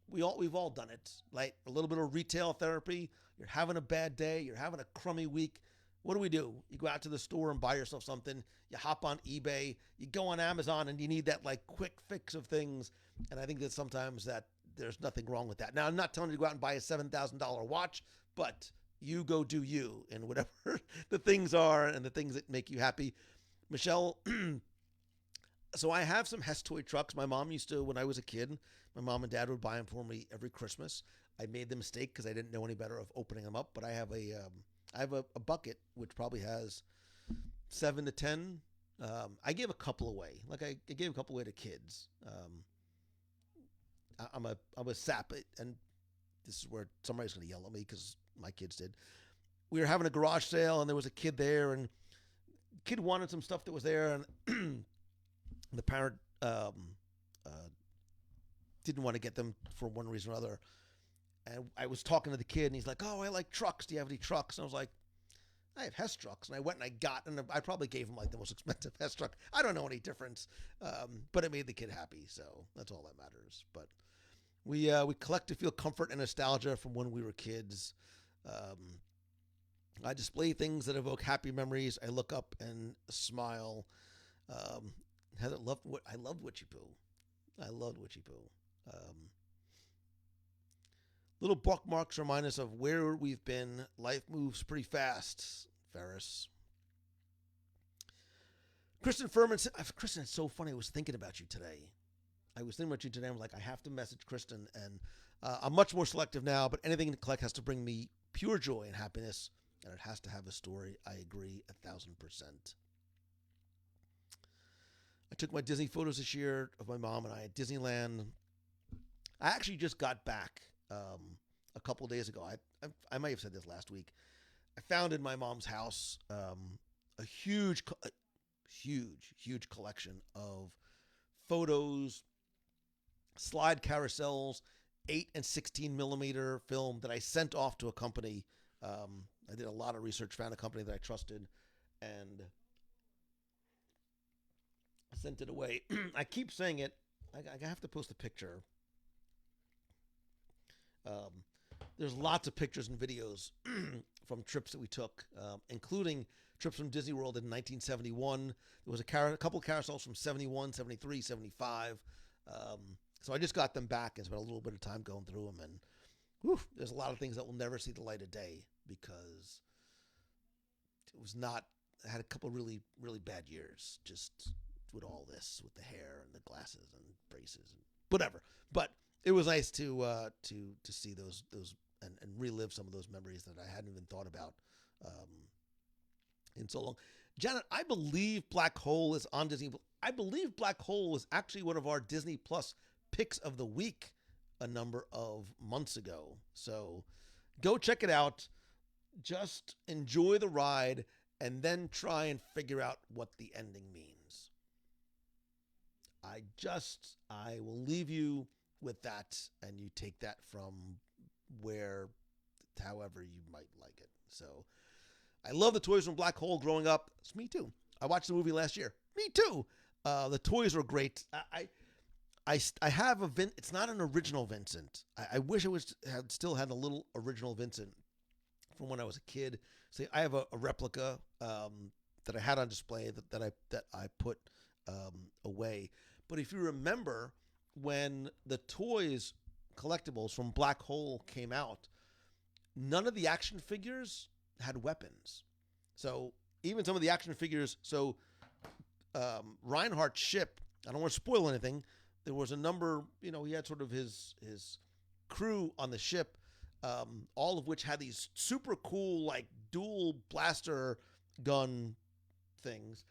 we've all done it. Like a little bit of retail therapy. You're having a bad day. You're having a crummy week. What do? You go out to the store and buy yourself something. You hop on eBay. You go on Amazon, and you need that like quick fix of things. And I think that sometimes that there's nothing wrong with that. Now, I'm not telling you to go out and buy a $7,000 watch, but you go do you and whatever the things are and the things that make you happy. Michelle, so I have some Hess toy trucks. My mom used to, when I was a kid, my mom and dad would buy them for me every Christmas. I made the mistake because I didn't know any better of opening them up, but I have a bucket which probably has 7 to 10. I gave a couple away. Like I gave a couple away to kids. I'm a sap, and this is where somebody's going to yell at me because my kids did. We were having a garage sale, and there was a kid there, and the kid wanted some stuff that was there, and the parent didn't want to get them for one reason or other. And I was talking to the kid, and he's like, "Oh, I like trucks. Do you have any trucks?" And I was like, "I have Hess trucks." And I went and I got, and I probably gave him like the most expensive Hess truck. I don't know any difference, but it made the kid happy, so that's all that matters. But we collect to feel comfort and nostalgia from when we were kids. I display things that evoke happy memories. I look up and smile. Heather I loved Witchy Poo. I loved Witchy Poo. Little bookmarks remind us of where we've been. Life moves pretty fast, Ferris. Kristen Furman said, Kristen, it's so funny. I was thinking about you today. I'm like, I have to message Kristen. And I'm much more selective now, but anything to collect has to bring me pure joy and happiness. And it has to have a story. I agree 1,000%. I took my Disney photos this year of my mom and I at Disneyland. I actually just got back a couple of days ago. I might have said this last week. I found in my mom's house a huge collection of photos, slide carousels, 8 and 16 millimeter film that I sent off to a company. I did a lot of research, found a company that I trusted, and sent it away. I keep saying it. I have to post a picture. There's lots of pictures and videos from trips that we took, including trips from Disney World in 1971. There was a couple of carousels from 71, 73, 75. So I just got them back and spent a little bit of time going through them. And whew, there's a lot of things that will never see the light of day because it was not, I had a couple of really, really bad years just with all this, with the hair and the glasses and braces and whatever. But it was nice to see those and relive some of those memories that I hadn't even thought about in so long. Janet, I believe Black Hole is on Disney. I believe Black Hole was actually one of our Disney Plus picks of the week a number of months ago. So go check it out. Just enjoy the ride and then try and figure out what the ending means. I will leave you with that, and you take that from however you might like it. So I love the toys from Black Hole growing up. It's me too. I watched the movie last year. Me too. The toys are great. I have it's not an original Vincent. I wish had still had a little original Vincent from when I was a kid. See, I have a replica that I had on display that I put away. But if you remember, when the toys collectibles from Black Hole came out, none of the action figures had weapons. So even some of the action figures, Reinhardt's ship, I don't want to spoil anything, there was a number, he had sort of his crew on the ship, all of which had these super cool, like, dual blaster gun things.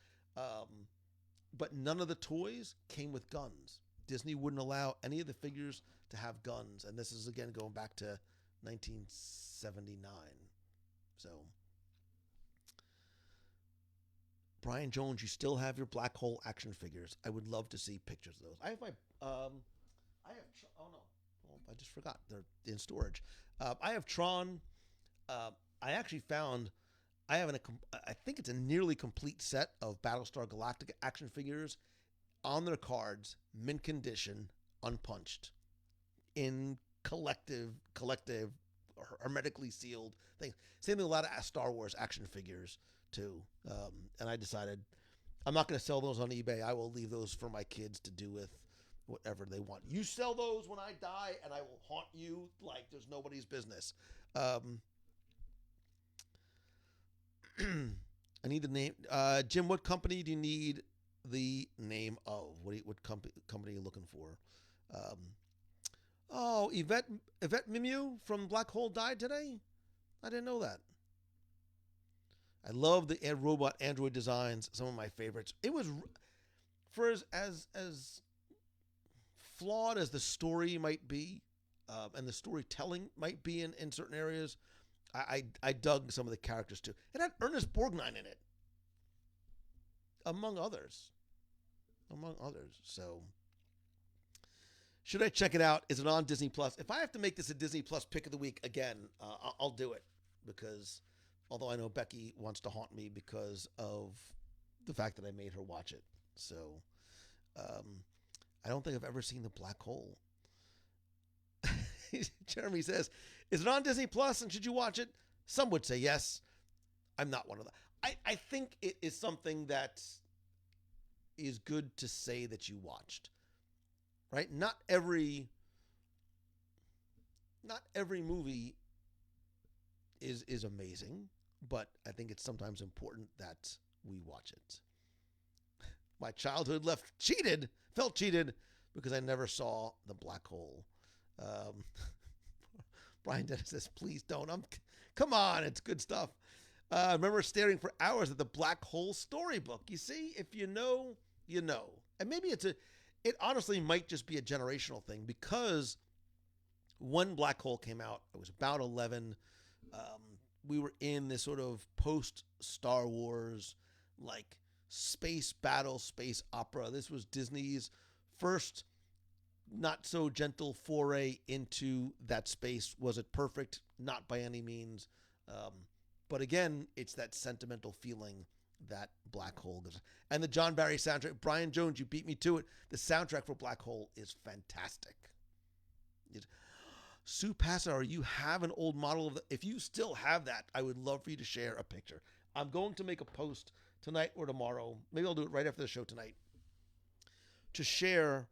But none of the toys came with guns. Disney wouldn't allow any of the figures to have guns. And this is, again, going back to 1979. So, Brian Jones, you still have your black hole action figures. I would love to see pictures of those. I have my, oh no, well, I just forgot. They're in storage. I have Tron. I actually found, I think it's a nearly complete set of Battlestar Galactica action figures on their cards, mint condition, unpunched, in collective, hermetically sealed things. Same thing with a lot of Star Wars action figures too. And I decided I'm not going to sell those on eBay. I will leave those for my kids to do with whatever they want. You sell those when I die, and I will haunt you like there's nobody's business. I need the name. Jim, what company do you need the name of? What company are you looking for? Yvette Mimu from Black Hole died today? I didn't know that. I love the robot android designs. Some of my favorites. It was, for as flawed as the story might be, and the storytelling might be in certain areas, I dug some of the characters too. It had Ernest Borgnine in it, among others. So, should I check it out? Is it on Disney Plus? If I have to make this a Disney Plus pick of the week again, I'll do it, because although I know Becky wants to haunt me because of the fact that I made her watch it. So, I don't think I've ever seen The Black Hole. Jeremy says, is it on Disney Plus and should you watch it? Some would say yes. I'm not one of them. I think it is something that is good to say that you watched, right? Not every movie is amazing, but I think it's sometimes important that we watch it. My childhood felt cheated because I never saw The Black Hole. Brian Dennis says, please don't. Come on, it's good stuff. I remember staring for hours at the Black Hole storybook. You see, if you know, you know. And maybe it honestly might just be a generational thing, because when Black Hole came out, I was about 11. We were in this sort of post-Star Wars, like, space battle, space opera. This was Disney's first not so gentle foray into that space. Was it perfect? Not by any means. But again, it's that sentimental feeling that Black Hole gives. And the John Barry soundtrack, Brian Jones, you beat me to it. The soundtrack for Black Hole is fantastic. Sue Passauer, you have an old model of if you still have that, I would love for you to share a picture. I'm going to make a post tonight or tomorrow. Maybe I'll do it right after the show tonight, to share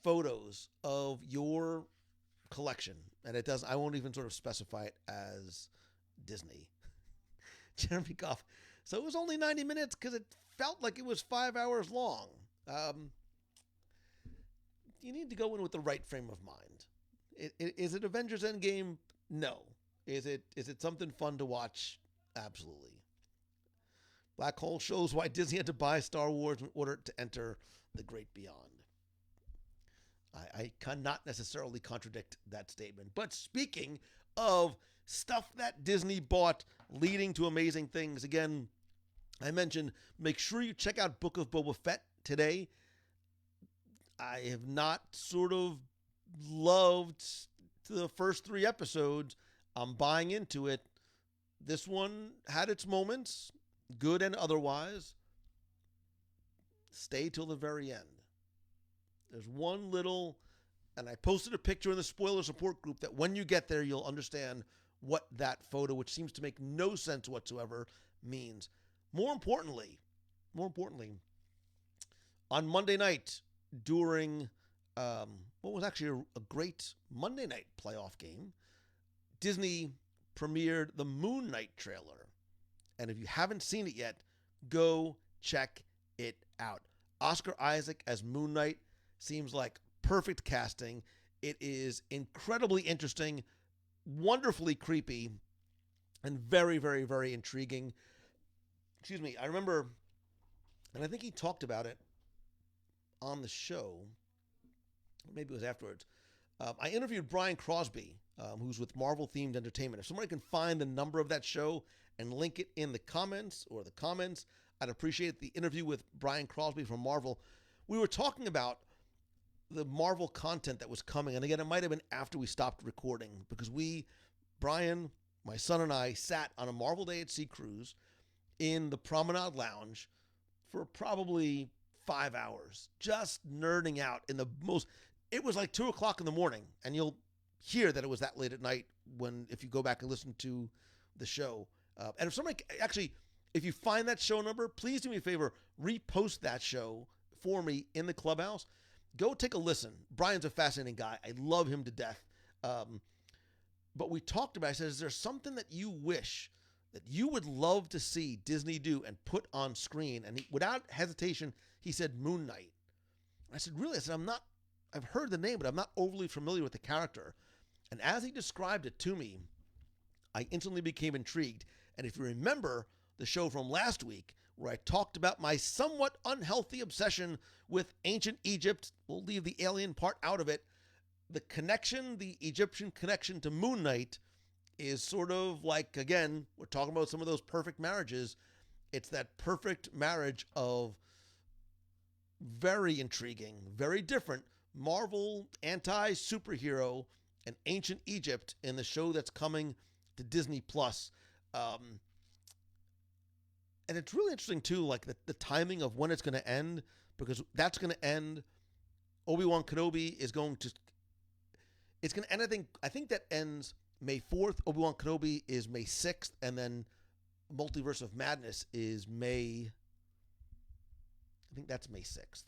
photos of your collection. And I won't even sort of specify it as Disney. Jeremy Goff. So it was only 90 minutes because it felt like it was 5 hours long. You need to go in with the right frame of mind. Is it Avengers Endgame? No. Is it something fun to watch? Absolutely. Black Hole shows why Disney had to buy Star Wars in order to enter the great beyond. I cannot necessarily contradict that statement. But speaking of stuff that Disney bought leading to amazing things, again, I mentioned, make sure you check out Book of Boba Fett today. I have not sort of loved the first 3 episodes. I'm buying into it. This one had its moments, good and otherwise. Stay till the very end. There's one little, and I posted a picture in the spoiler support group that when you get there, you'll understand what that photo, which seems to make no sense whatsoever, means. More importantly, on Monday night during what was actually a great Monday night playoff game, Disney premiered the Moon Knight trailer. And if you haven't seen it yet, go check it out. Oscar Isaac as Moon Knight seems like perfect casting. It is incredibly interesting, wonderfully creepy, and very, very, very intriguing. Excuse me. I remember, and I think he talked about it on the show, maybe it was afterwards. I interviewed Brian Crosby, who's with Marvel Themed Entertainment. If somebody can find the number of that show and link it in the comments, I'd appreciate the interview with Brian Crosby from Marvel. We were talking about the Marvel content that was coming, and again, it might have been after we stopped recording, because Brian, my son, and I sat on a Marvel Day at Sea cruise in the Promenade Lounge for probably 5 hours, just nerding out it was like 2 o'clock in the morning, and you'll hear that it was that late at night if you go back and listen to the show. And if you find that show number, please do me a favor, repost that show for me in the clubhouse. Go take a listen. Brian's a fascinating guy. I love him to death. But we talked about, I said, is there something that you wish that you would love to see Disney do and put on screen? And without hesitation, he said Moon Knight. And I said, really? I said, I've heard the name, but I'm not overly familiar with the character. And as he described it to me, I instantly became intrigued. And if you remember the show from last week, where I talked about my somewhat unhealthy obsession with ancient Egypt, we'll leave the alien part out of it, the Egyptian connection to Moon Knight is sort of like, again, we're talking about some of those perfect marriages. It's that perfect marriage of very intriguing, very different Marvel anti-superhero and ancient Egypt in the show that's coming to Disney Plus. And it's really interesting too, like the timing of when it's going to end, because that's going to end. Obi-Wan Kenobi is going to, it's going to end. I think that ends May 4th. Obi-Wan Kenobi is May 6th. And then Multiverse of Madness is I think that's May 6th.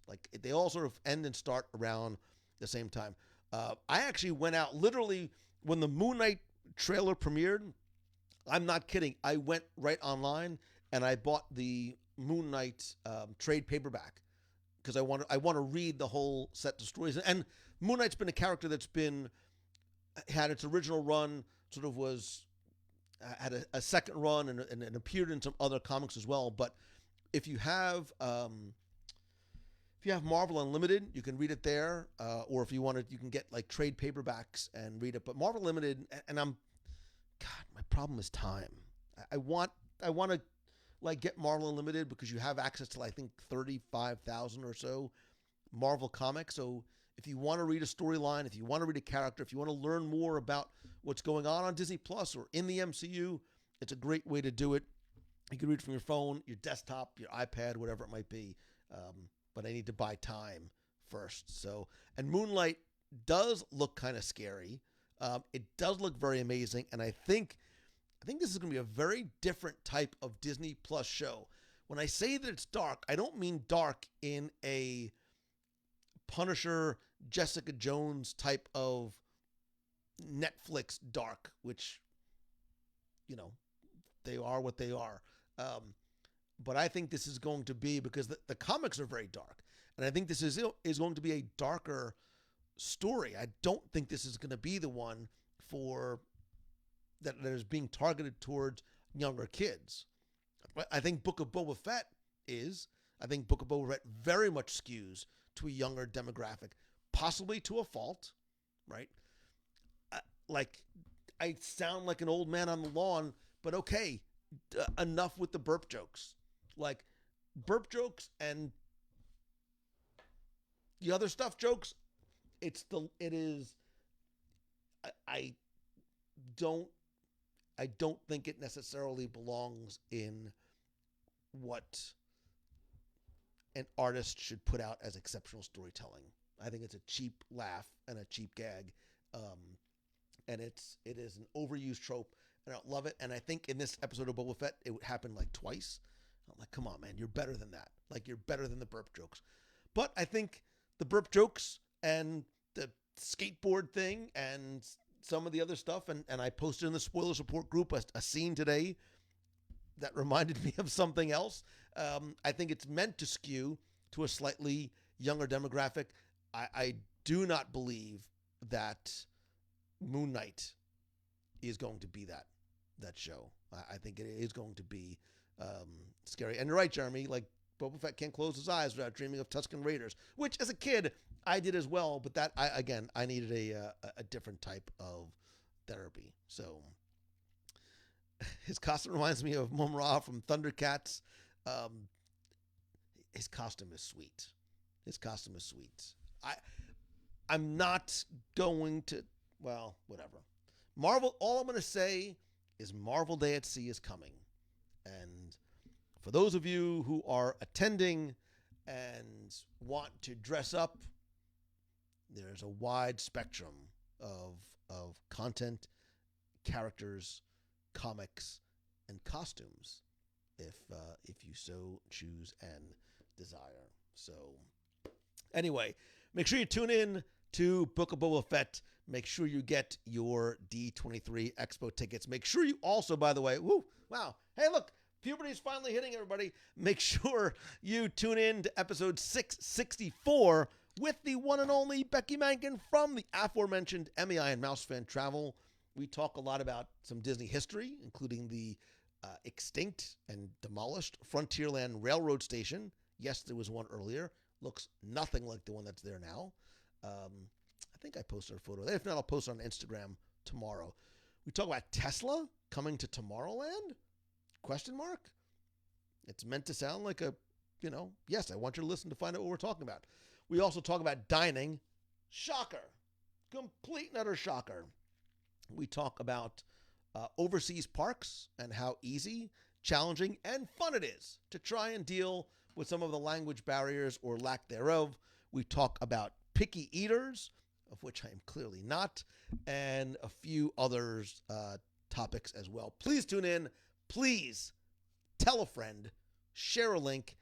Like, they all sort of end and start around the same time. I actually went out literally when the Moon Knight trailer premiered. I'm not kidding. I went right online and I bought the Moon Knight trade paperback, because I want to read the whole set of stories. And Moon Knight's been a character that's had its original run, sort of had a second run and appeared in some other comics as well. But if you have Marvel Unlimited, you can read it there, or if you want it, you can get like trade paperbacks and read it. But Marvel Unlimited, and my problem is time. I want to like get Marvel Unlimited because you have access to, I think, 35,000 or so Marvel comics. So if you want to read a storyline, if you want to read a character, if you want to learn more about what's going on Disney Plus or in the MCU, it's a great way to do it. You can read it from your phone, your desktop, your iPad, whatever it might be. But I need to buy time first. So, and Moonlight does look kind of scary. It does look very amazing, and I think this is going to be a very different type of Disney Plus show. When I say that it's dark, I don't mean dark in a Punisher, Jessica Jones type of Netflix dark, which, they are what they are. But I think this is going to be, because the comics are very dark, and I think this is going to be a darker story. I don't think this is going to be the one that is being targeted towards younger kids. I think Book of Boba Fett is. I think Book of Boba Fett very much skews to a younger demographic, possibly to a fault, right? Like, I sound like an old man on the lawn, but okay, enough with the burp jokes. Like, burp jokes and the other stuff jokes, I don't think it necessarily belongs in what an artist should put out as exceptional storytelling. I think it's a cheap laugh and a cheap gag. And it is an overused trope, and I don't love it. And I think in this episode of Boba Fett, it happened like twice. I'm like, come on, man, you're better than that. Like, you're better than the burp jokes. But I think the burp jokes and the skateboard thing and some of the other stuff, and I posted in the spoiler support group a scene today that reminded me of something else. I think it's meant to skew to a slightly younger demographic. I do not believe that Moon Knight is going to be that show. I think it is going to be scary. And you're right, Jeremy. Like, Boba Fett can't close his eyes without dreaming of Tusken Raiders, which as a kid I did as well, but that I needed a different type of therapy. So his costume reminds me of Mumra from Thundercats. His costume is sweet. I'm not going to, well, whatever. Marvel, all I'm going to say is Marvel Day at Sea is coming. And for those of you who are attending and want to dress up, there's a wide spectrum of content, characters, comics, and costumes if you so choose and desire. So anyway, make sure you tune in to Book of Boba Fett. Make sure you get your D23 Expo tickets. Make sure you also, by the way, hey, look, puberty's finally hitting everybody. Make sure you tune in to episode 664 with the one and only Becky Mankin from the aforementioned MEI and Mouse Fan Travel. We talk a lot about some Disney history, including the extinct and demolished Frontierland Railroad Station. Yes, there was one earlier. Looks nothing like the one that's there now. I think I posted a photo. If not, I'll post it on Instagram tomorrow. We talk about Tesla coming to Tomorrowland? Question mark? It's meant to sound like yes, I want you to listen to find out what we're talking about. We also talk about dining. Shocker. Complete and utter shocker. We talk about overseas parks and how easy, challenging, and fun it is to try and deal with some of the language barriers or lack thereof. We talk about picky eaters, of which I am clearly not, and a few others topics as well. Please tune in. Please tell a friend, share a link,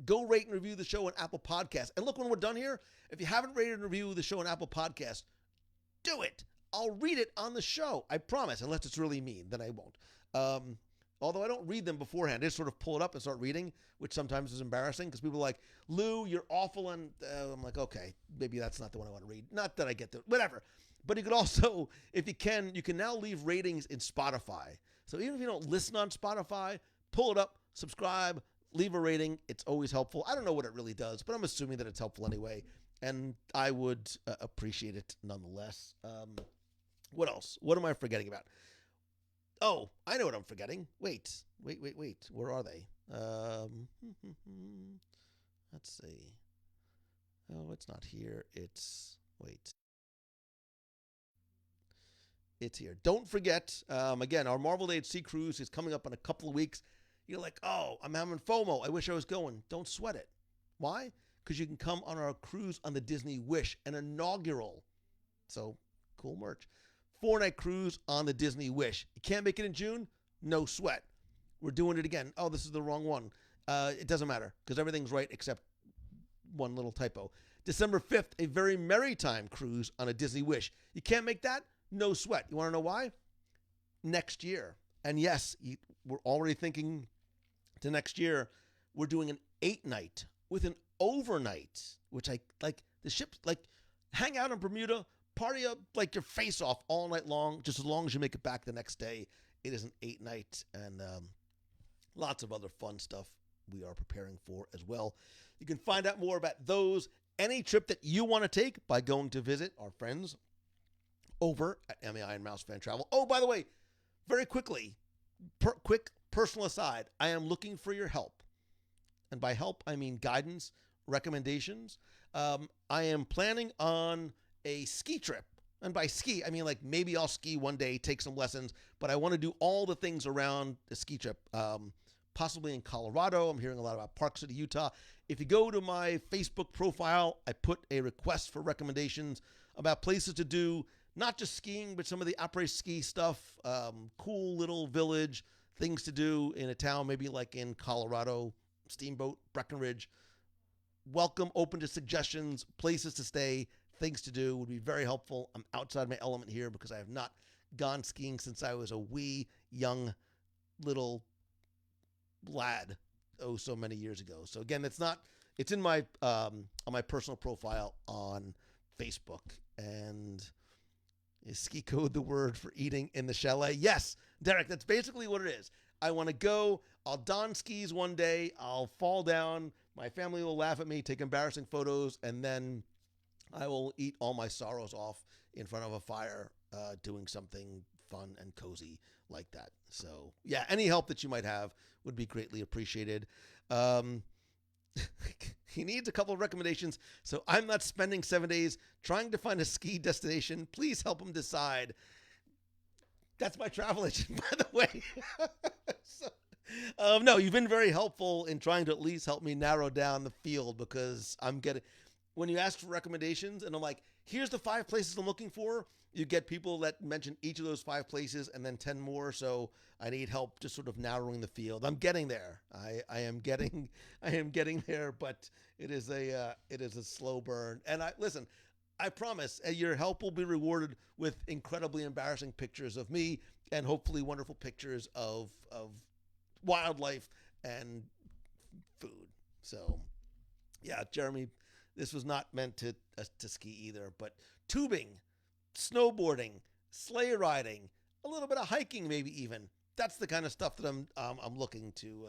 go rate and review the show on Apple Podcasts. And look, when we're done here, if you haven't rated and reviewed the show on Apple Podcasts, do it. I'll read it on the show. I promise, unless it's really mean, then I won't. Although I don't read them beforehand. I just sort of pull it up and start reading, which sometimes is embarrassing because people are like, Lou, you're awful. And I'm like, okay, maybe that's not the one I want to read. Not that I get to, whatever. But you could also, if you can now leave ratings in Spotify. So even if you don't listen on Spotify, pull it up, subscribe, leave a rating. It's always helpful. I don't know what it really does, but I'm assuming that it's helpful anyway. And I would appreciate it nonetheless. What else? What am I forgetting about? Oh, I know what I'm forgetting. Wait. Where are they? Let's see. Oh, it's not here. It's here. Don't forget, again, our Marvel Day at Sea cruise is coming up in a couple of weeks. You're like, oh, I'm having FOMO. I wish I was going. Don't sweat it. Why? Because you can come on our cruise on the Disney Wish, an inaugural. So, cool merch. 4-night cruise on the Disney Wish. You can't make it in June? No sweat. We're doing it again. Oh, this is the wrong one. It doesn't matter because everything's right except one little typo. December 5th, a very merry time cruise on a Disney Wish. You can't make that? No sweat. You want to know why? Next year. And yes, we're already thinking to next year. We're doing an 8-night with an overnight, which I like. The ships, like, hang out in Bermuda, party up like your face off all night long, just as long as you make it back the next day. It is an 8-night and lots of other fun stuff we are preparing for as well. You can find out more about those, any trip that you want to take by going to visit our friends over at MEI and Mouse Fan Travel. Oh, by the way, very quickly, quick personal aside, I am looking for your help. And by help, I mean guidance, recommendations. I am planning on a ski trip. And by ski, I mean like maybe I'll ski one day, take some lessons, but I want to do all the things around the ski trip, possibly in Colorado. I'm hearing a lot about Park City, Utah. If you go to my Facebook profile, I put a request for recommendations about places to do, not just skiing, but some of the après-ski stuff, cool little village, things to do in a town, maybe like in Colorado, Steamboat, Breckenridge. Welcome, open to suggestions, places to stay, things to do would be very helpful. I'm outside my element here because I have not gone skiing since I was a wee, young, little lad, so many years ago. So again, it's in my, on my personal profile on Facebook. And is ski code the word for eating in the chalet? Yes, Derek, that's basically what it is. I want to go. I'll don skis one day. I'll fall down. My family will laugh at me, take embarrassing photos, and then I will eat all my sorrows off in front of a fire, doing something fun and cozy like that. So, yeah, any help that you might have would be greatly appreciated. He needs a couple of recommendations, so I'm not spending 7 days trying to find a ski destination. Please help him decide. That's my travel agent, by the way. No, you've been very helpful in trying to at least help me narrow down the field, because when you ask for recommendations and I'm like, here's the 5 places I'm looking for, you get people that mention each of those 5 places and then 10 more. So I need help just sort of narrowing the field. I'm getting there. I am getting there, but it is a slow burn. And I promise your help will be rewarded with incredibly embarrassing pictures of me and hopefully wonderful pictures of wildlife and food. So yeah, Jeremy, this was not meant to ski either, but tubing, snowboarding, sleigh riding, a little bit of hiking, maybe even. That's the kind of stuff that I'm looking to.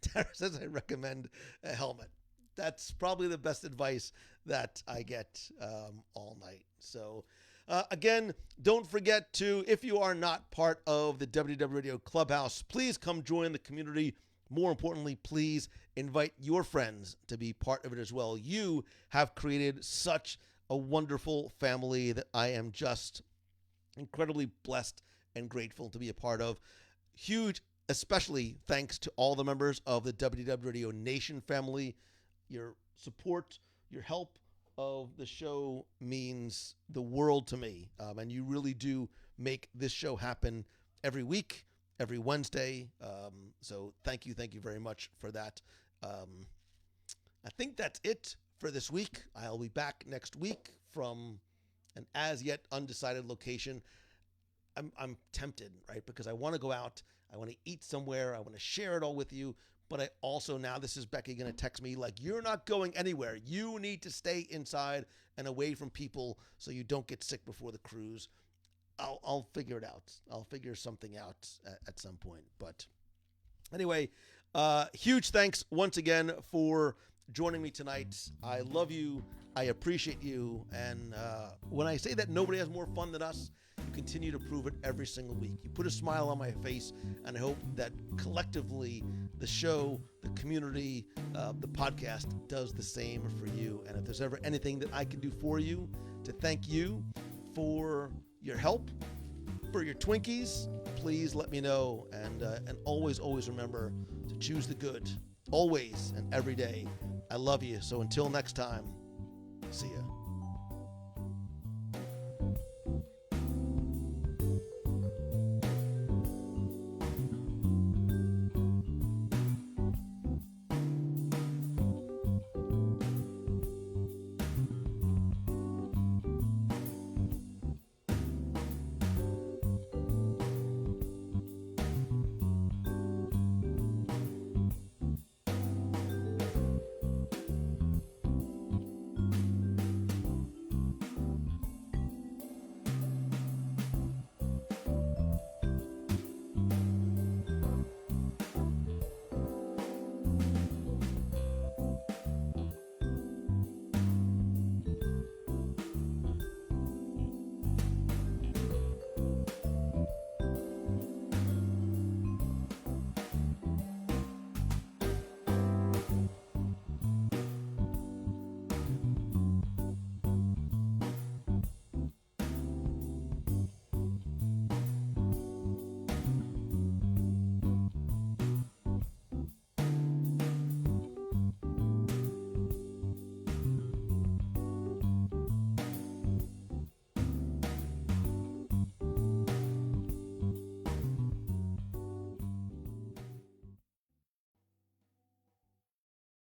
Tara says I recommend a helmet. That's probably the best advice that I get all night. So again, don't forget to, if you are not part of the WDW Radio Clubhouse, please come join the community. More importantly, please invite your friends to be part of it as well. You have created such a wonderful family that I am just incredibly blessed and grateful to be a part of. Huge, especially thanks to all the members of the WDW Radio Nation family. Your support, your help of the show means the world to me. And you really do make this show happen every week, every Wednesday. So thank you very much for that. I think that's it for this week. I'll be back next week from an as yet undecided location. I'm tempted, right? Because I want to go out. I want to eat somewhere. I want to share it all with you. But I also, now this is Becky going to text me like, you're not going anywhere. You need to stay inside and away from people so you don't get sick before the cruise. I'll figure it out. I'll figure something out at some point. But anyway, huge thanks once again for joining me tonight. I love you. I appreciate you. And when I say that nobody has more fun than us, you continue to prove it every single week. You put a smile on my face, and I hope that collectively the show, the community, the podcast does the same for you. And if there's ever anything that I can do for you to thank you for your help, for your Twinkies, please let me know. And always remember to choose the good, always and every day. I love you. So until next time, see ya.